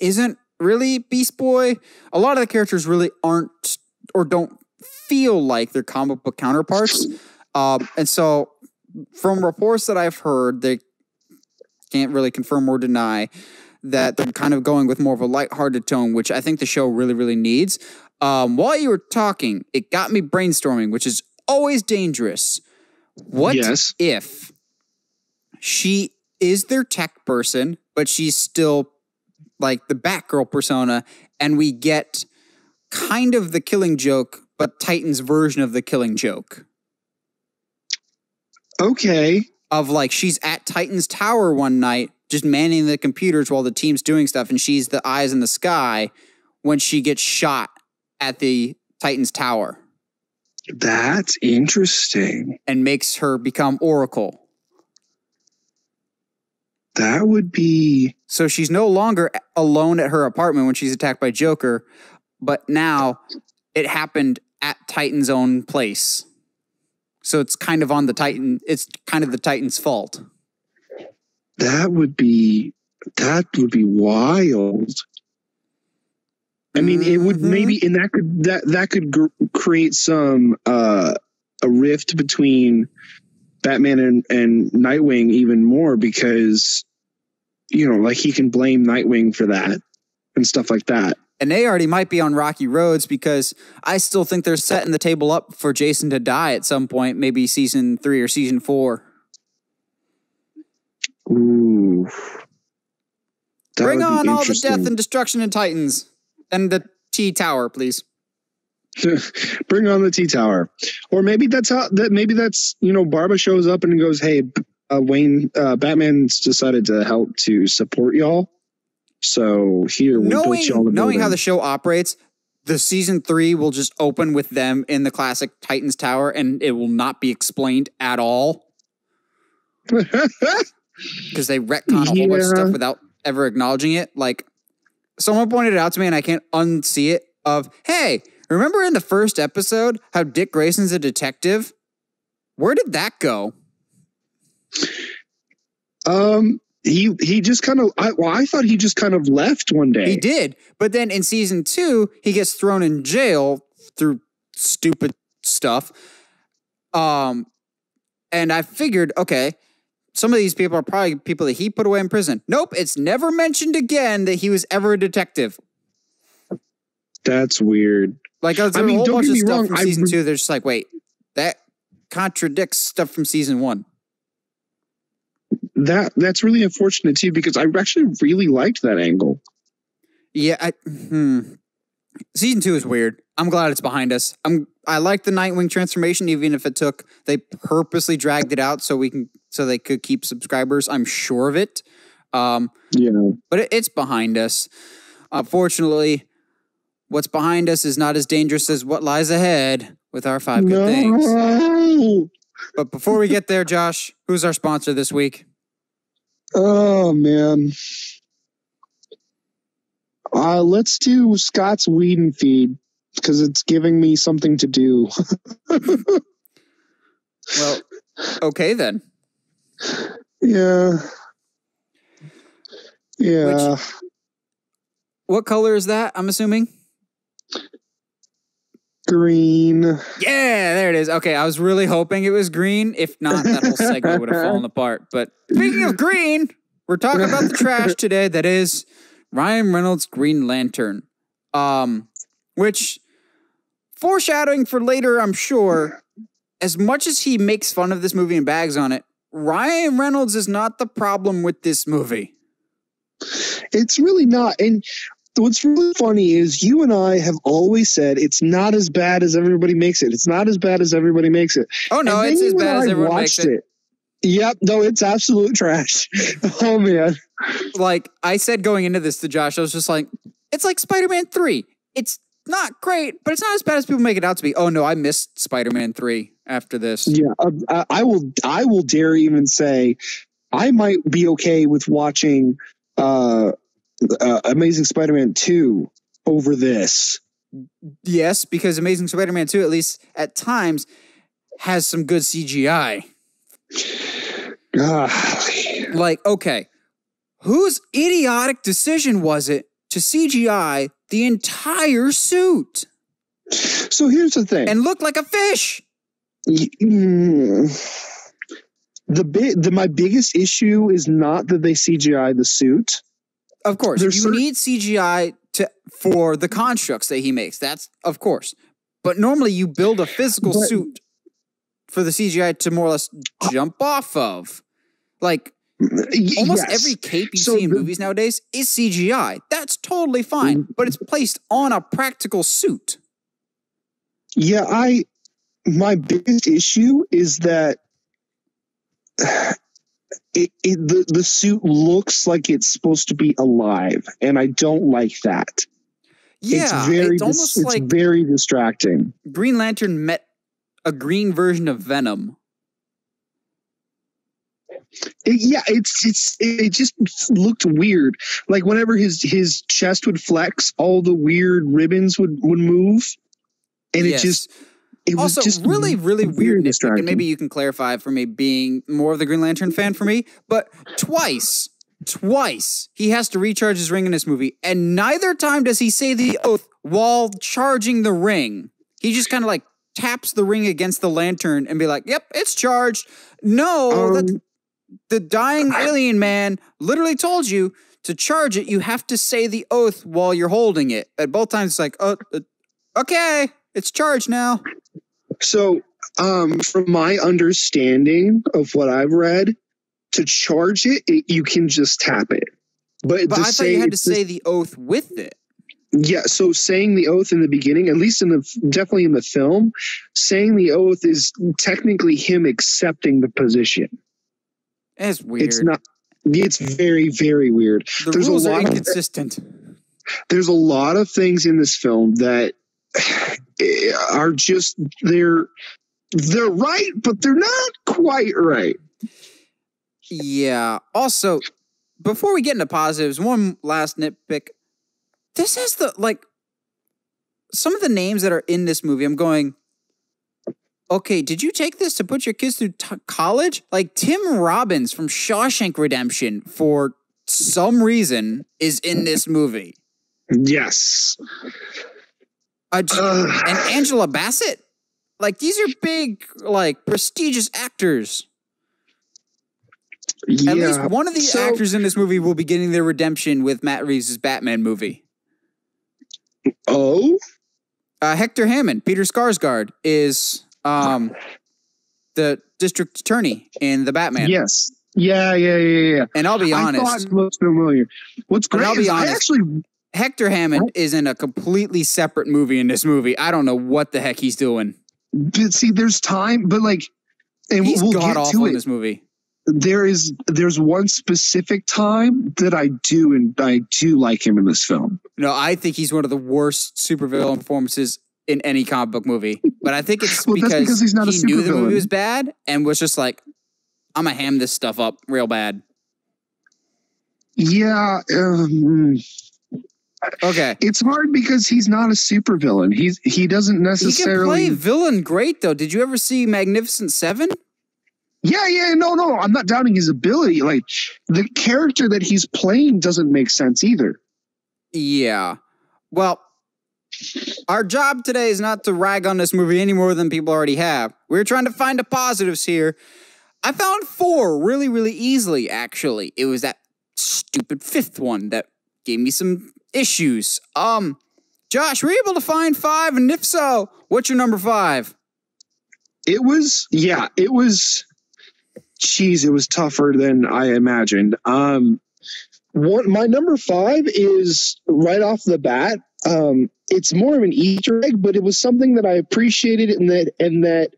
isn't really Beast Boy. A lot of the characters really aren't or don't feel like their comic book counterparts. And so from reports that I've heard, they can't really confirm or deny that they're kind of going with more of a lighthearted tone, which I think the show really, really needs. While you were talking, it got me brainstorming, which is always dangerous. What if she is their tech person, but she's still like the Batgirl persona, and we get kind of the Killing Joke, but Titan's version of the Killing Joke? Okay. Of like, she's at Titan's tower one night, just manning the computers while the team's doing stuff, and she's the eyes in the sky when she gets shot at the Titan's tower. That's interesting. And makes her become Oracle. That would be... So she's no longer alone at her apartment when she's attacked by Joker, but now it happened at Titan's own place. So it's kind of on the Titan. It's kind of the Titan's fault. That would be wild. I mean, it would maybe, and that could create some a rift between Batman and Nightwing even more, because like he can blame Nightwing for that and stuff like that. And they already might be on rocky roads, because I still think they're setting the table up for Jason to die at some point, maybe season 3 or season 4. Ooh. Bring would be on all the death interesting. and destruction in Titans. And the T-Tower, please. Bring on the T-Tower. Or maybe that's Barba shows up and goes, hey, Wayne, Batman's decided to help to support y'all. So here, we built y'all the knowing how building. the show operates, the season 3 will just open with them in the classic Titans Tower, and it will not be explained at all. Because they retcon a whole bunch of stuff without ever acknowledging it. Like, someone pointed it out to me, and I can't unsee it, of, hey, remember in the first episode how Dick Grayson's a detective? Where did that go? He just kind of, I thought he just kind of left one day. He did. But then in season 2, he gets thrown in jail through stupid stuff. And I figured, okay, some of these people are probably people that he put away in prison. Nope, it's never mentioned again that he was ever a detective. That's weird. Like, there's a whole bunch of stuff from season 2. They're just like, wait, that contradicts stuff from season 1. That's really unfortunate too, because I actually really liked that angle. Yeah, season 2 is weird. I'm glad it's behind us. I like the Nightwing transformation, even if they purposely dragged it out so they could keep subscribers. I'm sure of it. But it's behind us. Unfortunately, what's behind us is not as dangerous as what lies ahead with our 5 good things. But before we get there, Josh, who's our sponsor this week? Oh, man. Let's do Scott's Weed and Feed, because it's giving me something to do. Well, okay then. Yeah. What color is that, I'm assuming? Green. Yeah, there it is. Okay, I was really hoping it was green. If not, that whole segment would have fallen apart. But speaking of green, we're talking about the trash today. That is Ryan Reynolds' Green Lantern. Which, foreshadowing for later, I'm sure, as much as he makes fun of this movie and bags on it, Ryan Reynolds is not the problem with this movie. It's really not. And what's really funny is you and I have always said it's not as bad as everybody makes it. It's not as bad as everybody makes it. Oh, no, it's as bad as everyone makes it. Yep, no, it's absolute trash. Oh, man. Like, I said going into this to Josh, I was just like, it's like Spider-Man 3. It's not great, but it's not as bad as people make it out to be. Oh, no, I missed Spider-Man 3 after this. Yeah, I will dare even say I might be okay with watching Amazing Spider-Man 2 over this. Yes, because Amazing Spider-Man 2, at least at times, has some good CGI. Like, okay, whose idiotic decision was it to CGI the entire suit? So here's the thing. And look like a fish. My biggest issue is not that they CGI the suit. Of course, you need CGI for the constructs that he makes. That's of course. But normally you build a physical suit for the CGI to more or less jump off of. Like, almost every cape you see in movies nowadays is CGI. That's totally fine, but it's placed on a practical suit. Yeah, my biggest issue is that the suit looks like it's supposed to be alive, and I don't like that. Yeah, it's very distracting. Green Lantern met a green version of Venom. It just looked weird. Like whenever his chest would flex, all the weird ribbons would move, and it was just really, really weird. Distracting. And maybe you can clarify for me, being more of the Green Lantern fan for me. But twice he has to recharge his ring in this movie, and neither time does he say the oath while charging the ring. He just kind of like taps the ring against the lantern and be like, "Yep, it's charged." No, the dying alien man literally told you to charge it. You have to say the oath while you're holding it. At both times, it's like, okay, it's charged now. So, from my understanding of what I've read, to charge it, you can just tap it. But I thought you had to say the oath with it. Yeah, so saying the oath in the beginning, at least definitely in the film, saying the oath is technically him accepting the position. It's weird. It's not. It's very, very weird. The rules are inconsistent. There's a lot of things in this film that are just they're right, but they're not quite right. Yeah. Also, before we get into positives, one last nitpick. This is some of the names that are in this movie. I'm going, okay, did you take this to put your kids through college? Like Tim Robbins from Shawshank Redemption, for some reason, is in this movie. Yes. And Angela Bassett. Like, these are big, prestigious actors. Yeah. At least one of the actors in this movie will be getting their redemption with Matt Reeves' Batman movie. Oh? Hector Hammond, Peter Skarsgård, is the district attorney in the Batman. Yes. Yeah. And I'll be honest. I thought it looked familiar. What's great is Hector Hammond is in a completely separate movie in this movie. I don't know what the heck he's doing. But see, there's time, but he's we'll god get awful to in it. this movie. There's one specific time that I do like him in this film. No, I think he's one of the worst supervillain performances in any comic book movie. But I think it's because he's not he a knew the supervillain. movie was bad and was just like, I'm gonna ham this stuff up real bad. Yeah. Okay. It's hard because he's not a supervillain. He doesn't necessarily. He can play villain great though. Did you ever see Magnificent Seven? Yeah, no. I'm not doubting his ability. Like, the character that he's playing doesn't make sense either. Yeah. Well, our job today is not to rag on this movie any more than people already have. We're trying to find the positives here. I found 4 really, really easily, actually. It was that stupid 5th one that gave me some issues. Josh, were you able to find 5? And if so, what's your number 5? It was tougher than I imagined. My number 5 is right off the bat. It's more of an Easter egg, but it was something that I appreciated and that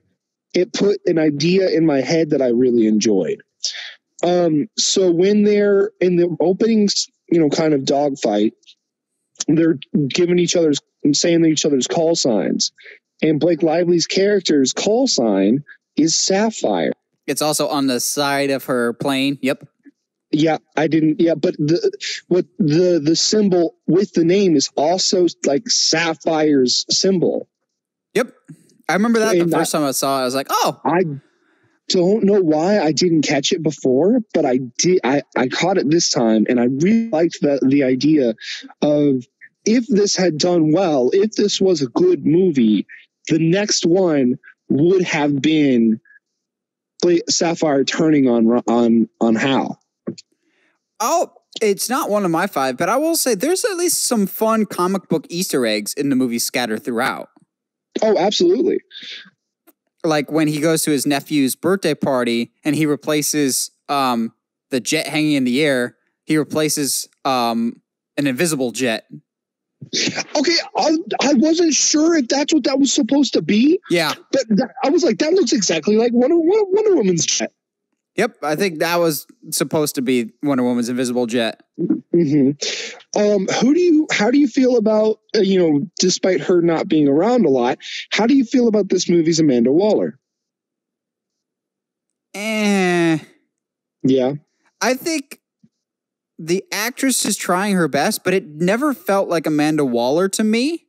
it put an idea in my head that I really enjoyed. So when they're in the opening, kind of dogfight, they're saying each other's call signs, and Blake Lively's character's call sign is Sapphire. It's also on the side of her plane. Yep. Yeah, I didn't. Yeah, but the symbol with the name is also like Sapphire's symbol. Yep, I remember that the first time I saw it. I was like, "Oh!" I don't know why I didn't catch it before, but I did. I caught it this time, and I really liked the idea of, if this had done well, if this was a good movie, the next one would have been Sapphire turning on Hal. Oh, it's not one of my 5, but I will say there's at least some fun comic book Easter eggs in the movie scattered throughout. Oh, absolutely. Like when he goes to his nephew's birthday party and he replaces the jet hanging in the air, he replaces an invisible jet. Okay, I wasn't sure if that's what that was supposed to be. Yeah. But I was like, that looks exactly like Wonder Woman's jet. Yep, I think that was supposed to be Wonder Woman's invisible jet. Mm-hmm. How do you feel about, despite her not being around a lot, how do you feel about this movie's Amanda Waller? Yeah. I think the actress is trying her best, but it never felt like Amanda Waller to me.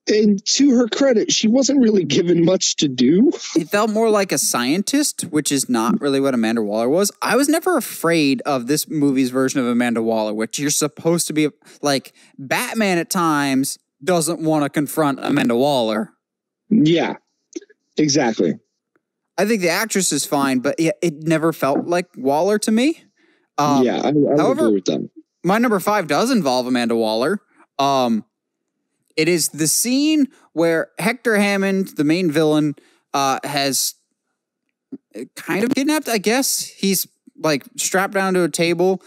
And to her credit, she wasn't really given much to do. It felt more like a scientist, which is not really what Amanda Waller was. I was never afraid of this movie's version of Amanda Waller, which you're supposed to be like, Batman at times doesn't want to confront Amanda Waller. Yeah, exactly. I think the actress is fine, but it never felt like Waller to me. I however, agree with that. My number 5 does involve Amanda Waller. It is the scene where Hector Hammond, the main villain, has kind of kidnapped, I guess. He's like strapped down to a table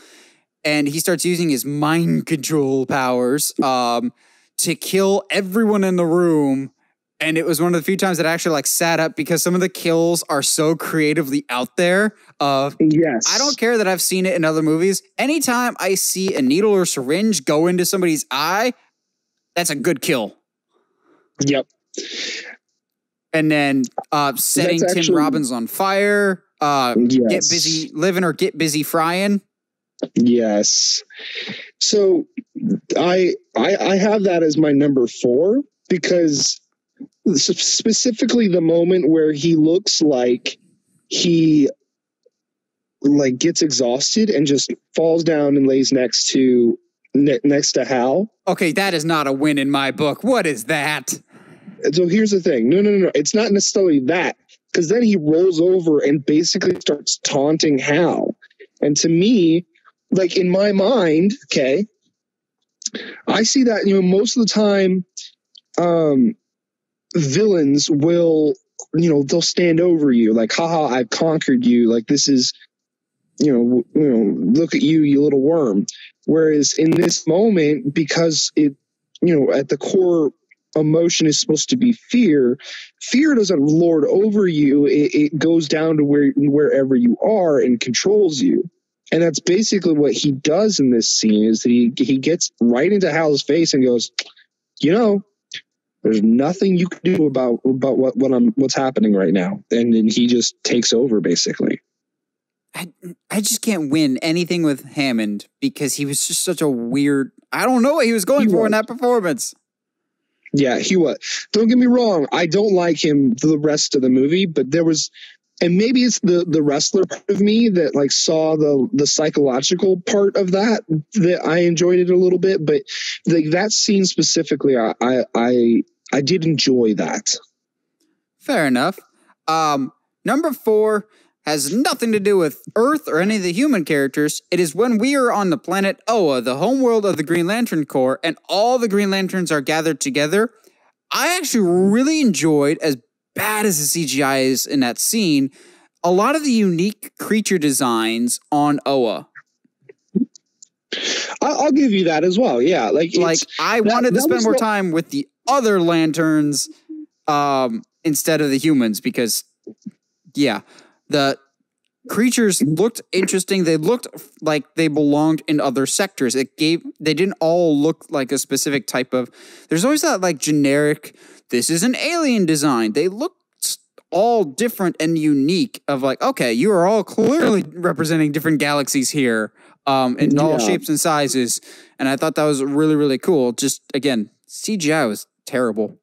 and he starts using his mind control powers to kill everyone in the room. And it was one of the few times that I actually like sat up because some of the kills are so creatively out there. Yes. I don't care that I've seen it in other movies. Anytime I see a needle or syringe go into somebody's eye, that's a good kill. Yep. And then setting Tim Robbins on fire, get busy living or get busy frying. Yes. So I have that as my number 4 because specifically the moment where he looks like he like gets exhausted and just falls down and lays next to Hal. Okay, that is not a win in my book. What is that? So here's the thing. No. It's not necessarily that, because then he rolls over and basically starts taunting Hal. And to me, like in my mind, okay, I see that, most of the time, villains will, they'll stand over you like, haha, I've conquered you. Like, this is, look at you, you little worm. Whereas in this moment, because it, at the core emotion is supposed to be fear doesn't lord over you. It goes down to wherever you are and controls you. And that's basically what he does in this scene is that he gets right into Hal's face and goes, there's nothing you can do about what's happening right now. And then he just takes over basically. I just can't win anything with Hammond because he was just such a weird, I don't know what he was going for in that performance. Yeah, he was. Don't get me wrong. I don't like him for the rest of the movie, but there was, and maybe it's the wrestler part of me that like saw the psychological part of that I enjoyed it a little bit, but like that scene specifically, I did enjoy that. Fair enough. Number 4 has nothing to do with Earth or any of the human characters. It is when we are on the planet Oa, the homeworld of the Green Lantern Corps, and all the Green Lanterns are gathered together. I actually really enjoyed, as bad as the CGI is in that scene, a lot of the unique creature designs on Oa. I'll give you that as well. Yeah, like I wanted to spend more time with the other lanterns instead of the humans because, yeah. The creatures looked interesting. They looked like they belonged in other sectors. They didn't all look like a specific type of, there's always that like generic, this is an alien design. They looked all different and unique of like, okay, you are all clearly representing different galaxies here in all shapes and sizes. And I thought that was really, really cool. Just again, CGI was terrible.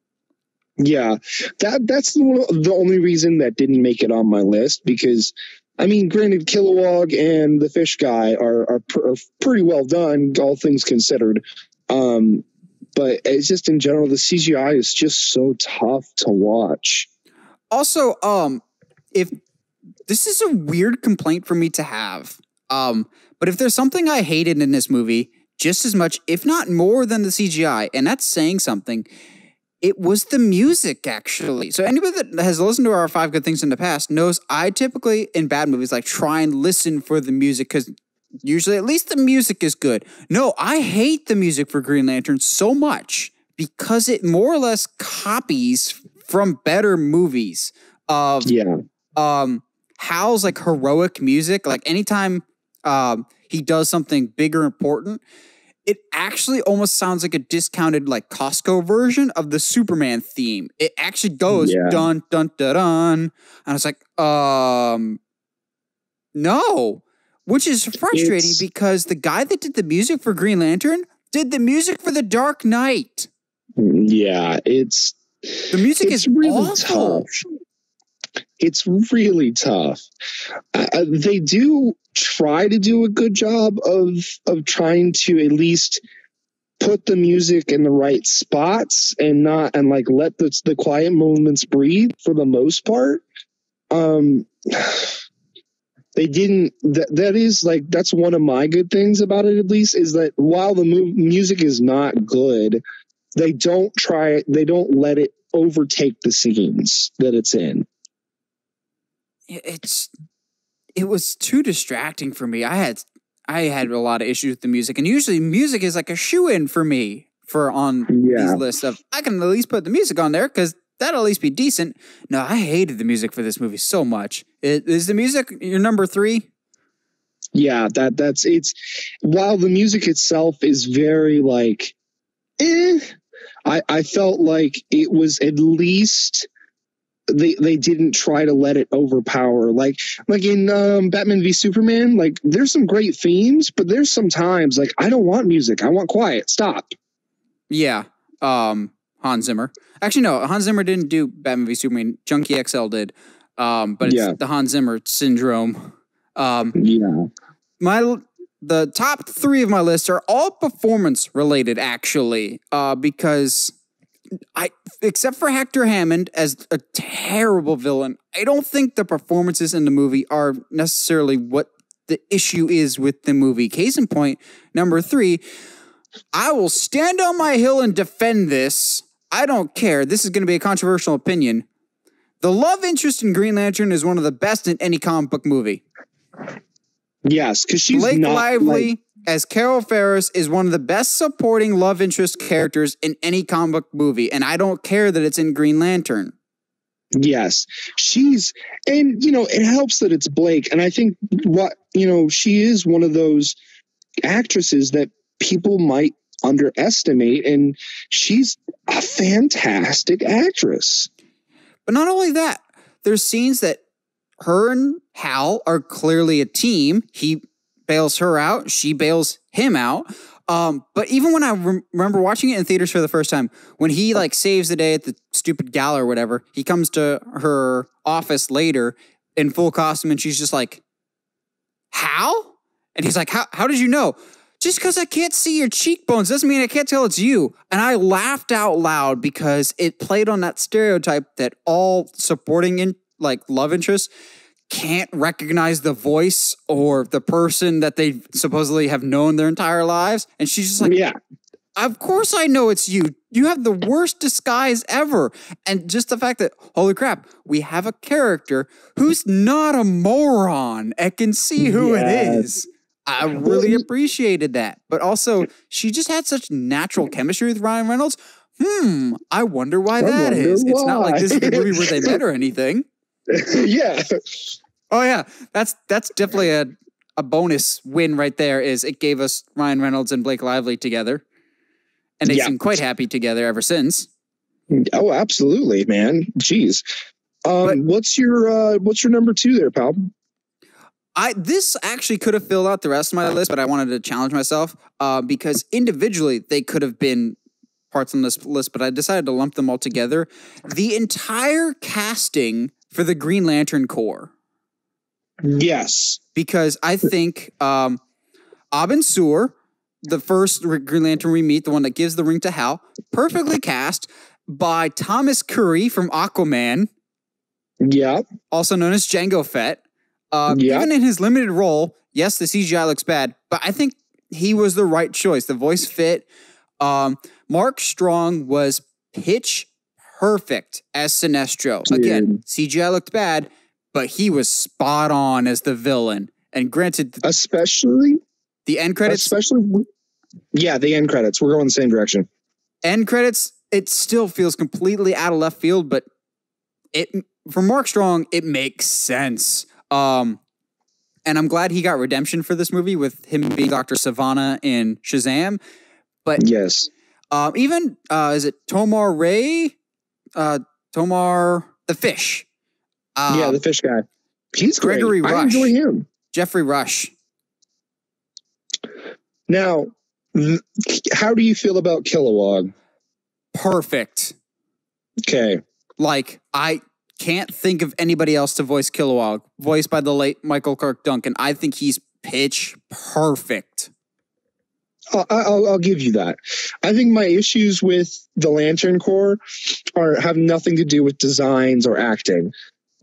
Yeah, that's the only reason that didn't make it on my list because, I mean, granted, Kilowog and the fish guy are pretty well done, all things considered. But it's just in general, the CGI is just so tough to watch. Also, if this is a weird complaint for me to have, but if there's something I hated in this movie just as much, if not more than the CGI, and that's saying something, it was the music, actually. So anybody that has listened to our 5 Good Things in the past knows I typically, in bad movies, like try and listen for the music because usually at least the music is good. No, I hate the music for Green Lantern so much because it more or less copies from better movies of Hal's like heroic music. Like anytime he does something big or important, it actually almost sounds like a discounted like Costco version of the Superman theme. It actually goes dun dun dun dun. And I was like, no. Which is frustrating because the guy that did the music for Green Lantern did the music for The Dark Knight. Yeah, the music is really awful. Tough. It's really tough. They do try to do a good job of trying to at least put the music in the right spots and let the quiet moments breathe for the most part. They didn't. That's one of my good things about it. At least is that while the music is not good, they don't let it overtake the scenes that it's in. It was too distracting for me. I I had a lot of issues with the music, and usually music is like a shoe-in for me on these lists of, I can at least put the music on there because that'll at least be decent. No, I hated the music for this movie so much. Is the music your number 3? Yeah, that's while the music itself is very like, I felt like it was at least they didn't try to let it overpower. Like in Batman v Superman, like there's some great themes, but there's some times like I don't want music. I want quiet. Stop. Yeah. Hans Zimmer. Actually, no, Hans Zimmer didn't do Batman v Superman. Junkie XL did. But it's the Hans Zimmer syndrome. The top 3 of my list are all performance related, actually, because except for Hector Hammond as a terrible villain, I don't think the performances in the movie are necessarily what the issue is with the movie. Case in point, number 3, I will stand on my hill and defend this. I don't care. This is going to be a controversial opinion. The love interest in Green Lantern is one of the best in any comic book movie. Yes, because she's Blake Lively as Carol Ferris is one of the best supporting love interest characters in any comic book movie, and I don't care that it's in Green Lantern. Yes, and it helps that it's Blake, and I think she is one of those actresses that people might underestimate, and she's a fantastic actress. But not only that, there's scenes that her and Hal are clearly a team. He bails her out. She bails him out. But even when I remember watching it in theaters for the first time, when he saves the day at the stupid gala or whatever, he comes to her office later in full costume and she's just like, Hal? And he's like, how did you know? Just because I can't see your cheekbones doesn't mean I can't tell it's you. And I laughed out loud because it played on that stereotype that all supporting love interests can't recognize the voice or the person that they supposedly have known their entire lives. And she's just like, yeah, of course I know it's you. You have the worst disguise ever. And just the fact that, holy crap, we have a character who's not a moron and can see who it is. I really appreciated that. But also, she just had such natural chemistry with Ryan Reynolds. I wonder why that is. It's not like this is the movie where they met or anything. Yeah. Oh, yeah. That's definitely a bonus win right there, is it gave us Ryan Reynolds and Blake Lively together. And they seem quite happy together ever since. Oh, absolutely, man. Jeez. What's your number 2 there, pal? This actually could have filled out the rest of my list, but I wanted to challenge myself because individually they could have been parts on this list, but I decided to lump them all together. The entire casting for the Green Lantern Corps. Yes. Because I think Abin Sur, the first Green Lantern we meet, the one that gives the ring to Hal, perfectly cast by Thomas Curry from Aquaman. Yeah. Also known as Jango Fett. Even in his limited role, yes, the CGI looks bad, but I think he was the right choice. The voice fit. Mark Strong was pitch perfect as Sinestro. Dude. Again, CGI looked bad, but he was spot on as the villain. And granted, especially the end credits. The end credits. We're going the same direction. End credits, it still feels completely out of left field, but for Mark Strong, it makes sense. And I'm glad he got redemption for this movie with him being Dr. Savannah in Shazam. But yes, even is it Tomar Ray? Tomar the fish. The fish guy. He's Gregory great. Rush. I enjoy him. Jeffrey Rush. Now, how do you feel about Kilowog? Perfect. Okay. I can't think of anybody else to voice Kilowog, voiced by the late Michael Clark Duncan. I think he's pitch perfect. I'll give you that. I think my issues with the Lantern Corps have nothing to do with designs or acting.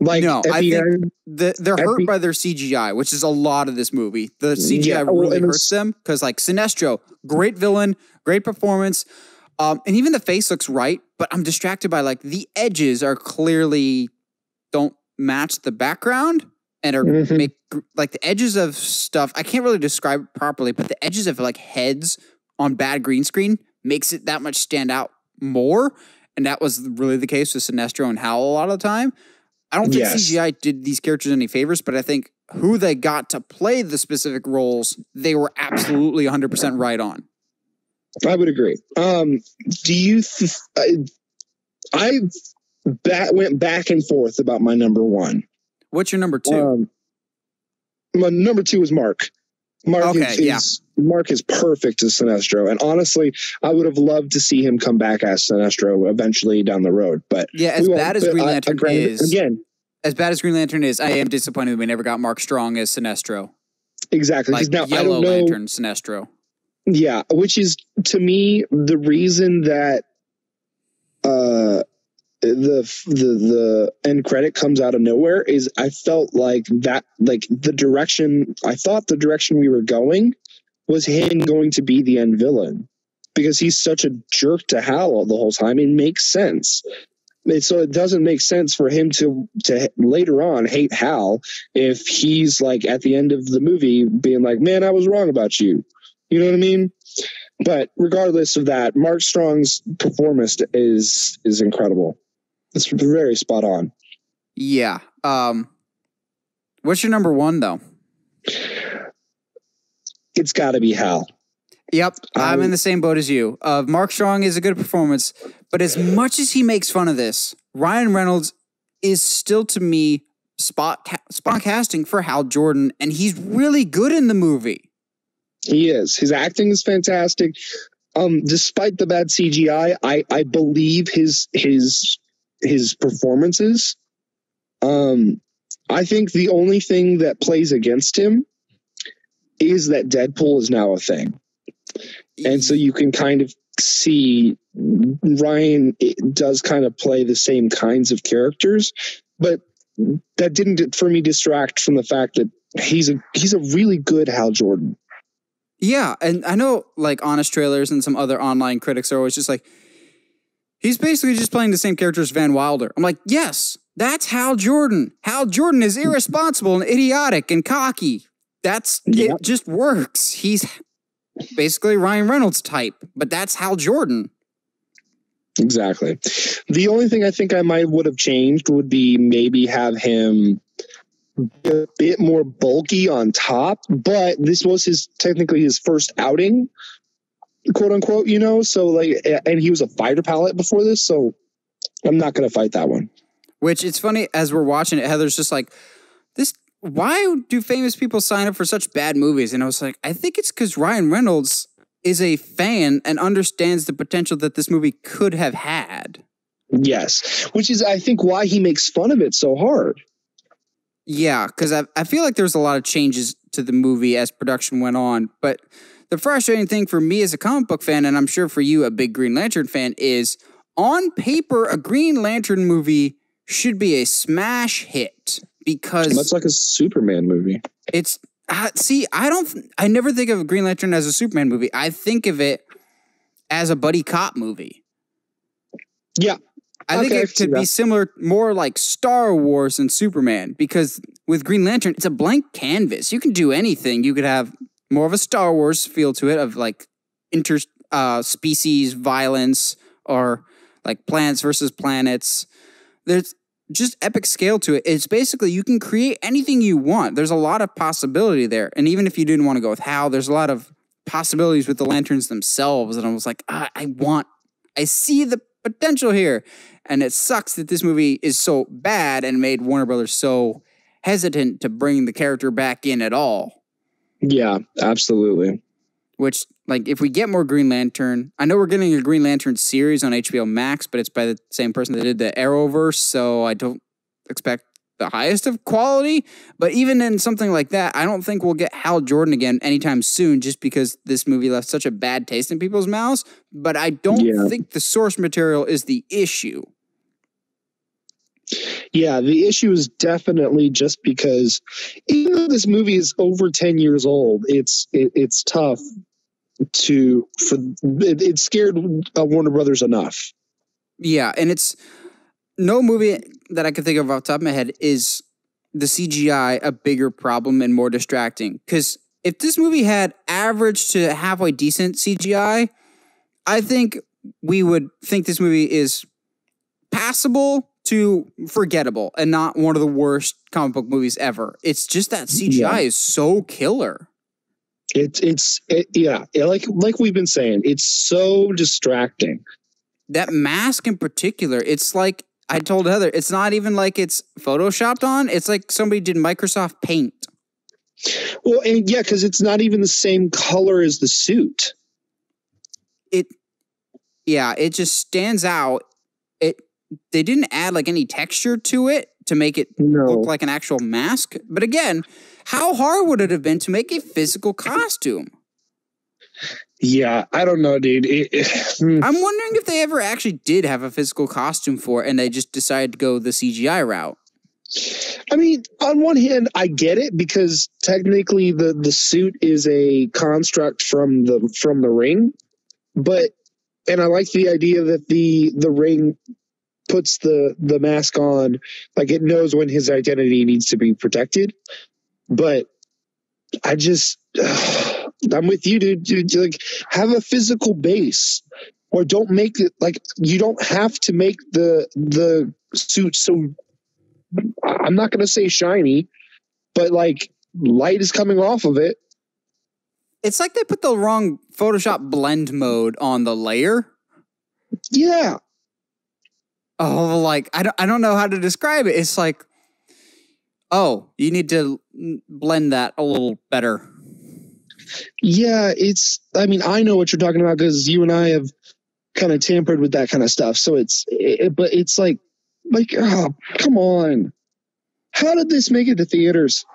I think they're hurt by their CGI, which is a lot of this movie. The CGI really hurts them because, Sinestro, great villain, great performance. And even the face looks right, but I'm distracted by the edges are clearly don't match the background. and are make like the edges of stuff. I can't really describe it properly, but the edges of like heads on bad green screen makes it that much stand out more. And that was really the case with Sinestro and Howl a lot of the time. I don't think CGI did these characters any favors, but I think who they got to play the specific roles, they were absolutely 100% right on. I would agree. Do you? I went back and forth about my number one. What's your number two? My number two is Mark. Mark is perfect as Sinestro, and honestly, I would have loved to see him come back as Sinestro eventually down the road. But as bad as Green Lantern is, I am disappointed that we never got Mark Strong as Sinestro. Exactly, like now Yellow Lantern Sinestro. Yeah, which is to me the reason that the end credit comes out of nowhere is I felt like that, like the direction we were going was him going to be the end villain because he's such a jerk to Hal the whole time. It makes sense. So it doesn't make sense for him to later on hate Hal if he's like at the end of the movie being like, man, I was wrong about you. You know what I mean? But regardless of that, Mark Strong's performance is incredible. It's very spot on. Yeah. What's your number one, though? It's got to be Hal. Yep. I'm in the same boat as you. Mark Strong is a good performance, but as much as he makes fun of this, Ryan Reynolds is still, to me, spot casting for Hal Jordan, and he's really good in the movie. He is. His acting is fantastic. Despite the bad CGI, I believe his performances. I think the only thing that plays against him is that Deadpool is now a thing. And so you can kind of see Ryan does kind of play the same kinds of characters, but that didn't for me distract from the fact that he's a really good Hal Jordan. Yeah, and I know like Honest Trailers and some other online critics are always just like, he's basically just playing the same character as Van Wilder. I'm like, yes, that's Hal Jordan. Hal Jordan is irresponsible and idiotic and cocky. It just works. He's basically Ryan Reynolds type, but that's Hal Jordan. Exactly. The only thing I think I would have changed would be maybe have him a bit more bulky on top, but this was technically his first outing, quote unquote, so like, and he was a fighter pilot before this, so I'm not going to fight that one. Which it's funny, as we're watching it, Heather's just like, why do famous people sign up for such bad movies? And I was like, I think it's because Ryan Reynolds is a fan and understands the potential that this movie could have had. Yes, which is, I think, why he makes fun of it so hard. Yeah, because I feel like there's a lot of changes to the movie as production went on. But the frustrating thing for me as a comic book fan, and I'm sure for you, a big Green Lantern fan, is on paper, a Green Lantern movie should be a smash hit because... Much like a Superman movie. It's... I never think of Green Lantern as a Superman movie. I think of it as a buddy cop movie. Yeah. I think it could be similar, more like Star Wars and Superman, because with Green Lantern, it's a blank canvas. You can do anything. You could have more of a Star Wars feel to it, of like interspecies violence, or like planets versus planets. There's just epic scale to it. It's basically, you can create anything you want. There's a lot of possibility there. And even if you didn't want to go with Hal, there's a lot of possibilities with the lanterns themselves. And I was like, I see the potential here. And it sucks that this movie is so bad and made Warner Brothers so hesitant to bring the character back in at all. Yeah, absolutely. Which, like, if we get more Green Lantern, I know we're getting a Green Lantern series on HBO Max, but it's by the same person that did the Arrowverse, so I don't expect the highest of quality. But even in something like that, I don't think we'll get Hal Jordan again anytime soon, just because this movie left such a bad taste in people's mouths. But I don't think the source material is the issue. Yeah, the issue is definitely just because even though this movie is over 10 years old, it's tough it scared Warner Brothers enough. Yeah, and it's no movie that I can think of off the top of my head is the CGI a bigger problem and more distracting. Because if this movie had average to halfway decent CGI, I think we would think this movie is passable to forgettable and not one of the worst comic book movies ever. It's just that CGI is so killer. Like we've been saying, it's so distracting. That mask in particular, it's like, I told Heather, it's not even like it's photoshopped on. It's like somebody did Microsoft Paint. Well, and yeah, because it's not even the same color as the suit. It just stands out. They didn't add like any texture to it to make it look like an actual mask. But again, how hard would it have been to make a physical costume? Yeah, I don't know, dude. I'm wondering if they ever actually did have a physical costume for it and they just decided to go the CGI route. I mean, on one hand, I get it because technically the suit is a construct from the ring, and I like the idea that the ring puts the mask on, like it knows when his identity needs to be protected. But I just, I'm with you, dude. Like, have a physical base, or don't make it like you don't have to make the suit so. I'm not going to say shiny, but like light is coming off of it. It's like they put the wrong Photoshop blend mode on the layer. Yeah. Oh, like I don't know how to describe it. It's like, oh, you need to blend that a little better. Yeah, I mean, I know what you're talking about because you and I have kind of tampered with that kind of stuff. So but it's like, oh, come on. How did this make it to theaters?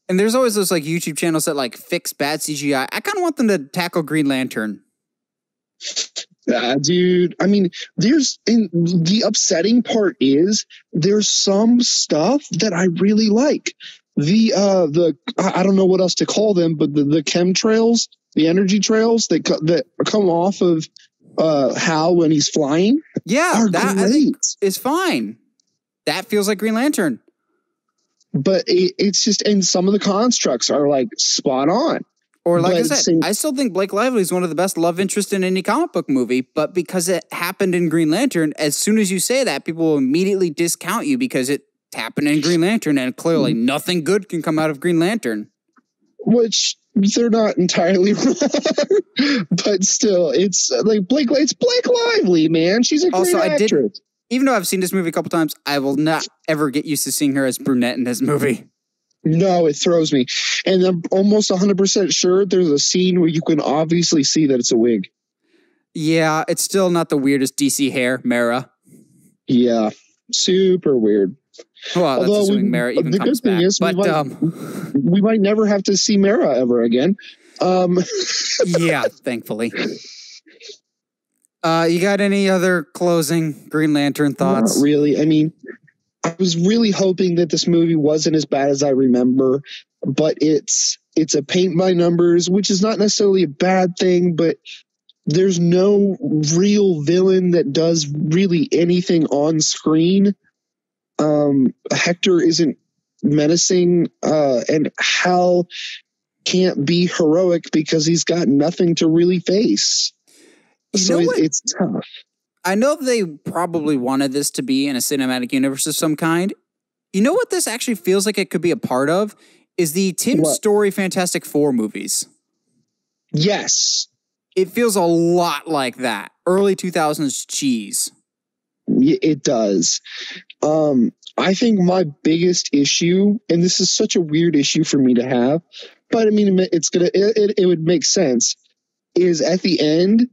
And there's always those like YouTube channels that like fix bad CGI. I kind of want them to tackle Green Lantern. Dude, I mean, the upsetting part is there's some stuff that I really like. I don't know what else to call them, but the chemtrails, the energy trails that come off of Hal when he's flying. Yeah, that I think is fine. That feels like Green Lantern. But it's just, and some of the constructs are like spot on. Or like I said, I still think Blake Lively is one of the best love interests in any comic book movie, but because it happened in Green Lantern, as soon as you say that, people will immediately discount you because it happened in Green Lantern, and clearly nothing good can come out of Green Lantern. Which they're not entirely wrong, but still, it's like it's Blake Lively, man. She's a great actress. Even though I've seen this movie a couple times, I will not ever get used to seeing her as brunette in this movie. No, it throws me. And I'm almost 100% sure there's a scene where you can obviously see that it's a wig. Yeah, it's still not the weirdest DC hair, Mara. Yeah, super weird. Well, that's assuming Mara even comes back. Is, we might never have to see Mara ever again. Yeah, thankfully. You got any other closing Green Lantern thoughts? Not really. I mean, I was really hoping that this movie wasn't as bad as I remember, but it's a paint by numbers, which is not necessarily a bad thing, but there's no real villain that does really anything on screen. Hector isn't menacing, and Hal can't be heroic because he's got nothing to really face. So it's tough. I know they probably wanted this to be in a cinematic universe of some kind. You know what this actually feels like it could be a part of? Is the Tim Story Fantastic Four movies. Yes. It feels a lot like that. Early 2000s cheese. It does. I think my biggest issue, and this is such a weird issue for me to have, but I mean, it would make sense, is at the end,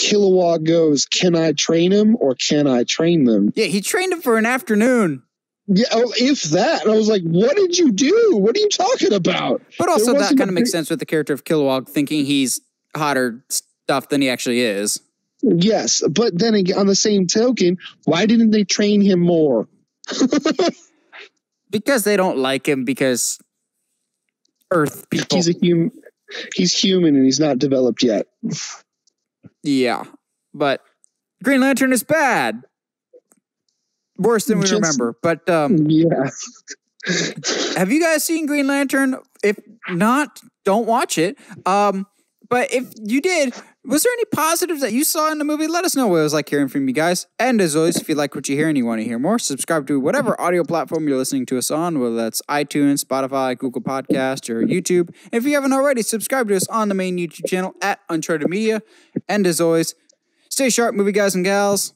Kilowog goes, "Can I train him or can I train them?" Yeah, he trained him for an afternoon. Yeah, if that. And I was like, what did you do? What are you talking about? But also that kind of makes sense with the character of Kilowog thinking he's hotter stuff than he actually is. Yes, but then again, on the same token, why didn't they train him more? Because they don't like him, because Earth people. He's human and he's not developed yet. Yeah, but Green Lantern is bad. worse than we Just- remember. But Yeah. have you guys seen Green Lantern? If not, don't watch it. But if you did, was there any positives that you saw in the movie? Let us know what it was like hearing from you guys. And as always, if you like what you hear and you want to hear more, subscribe to whatever audio platform you're listening to us on, whether that's iTunes, Spotify, Google Podcast, or YouTube. And if you haven't already, subscribe to us on the main YouTube channel at Uncharted Media. And as always, stay sharp, movie guys and gals.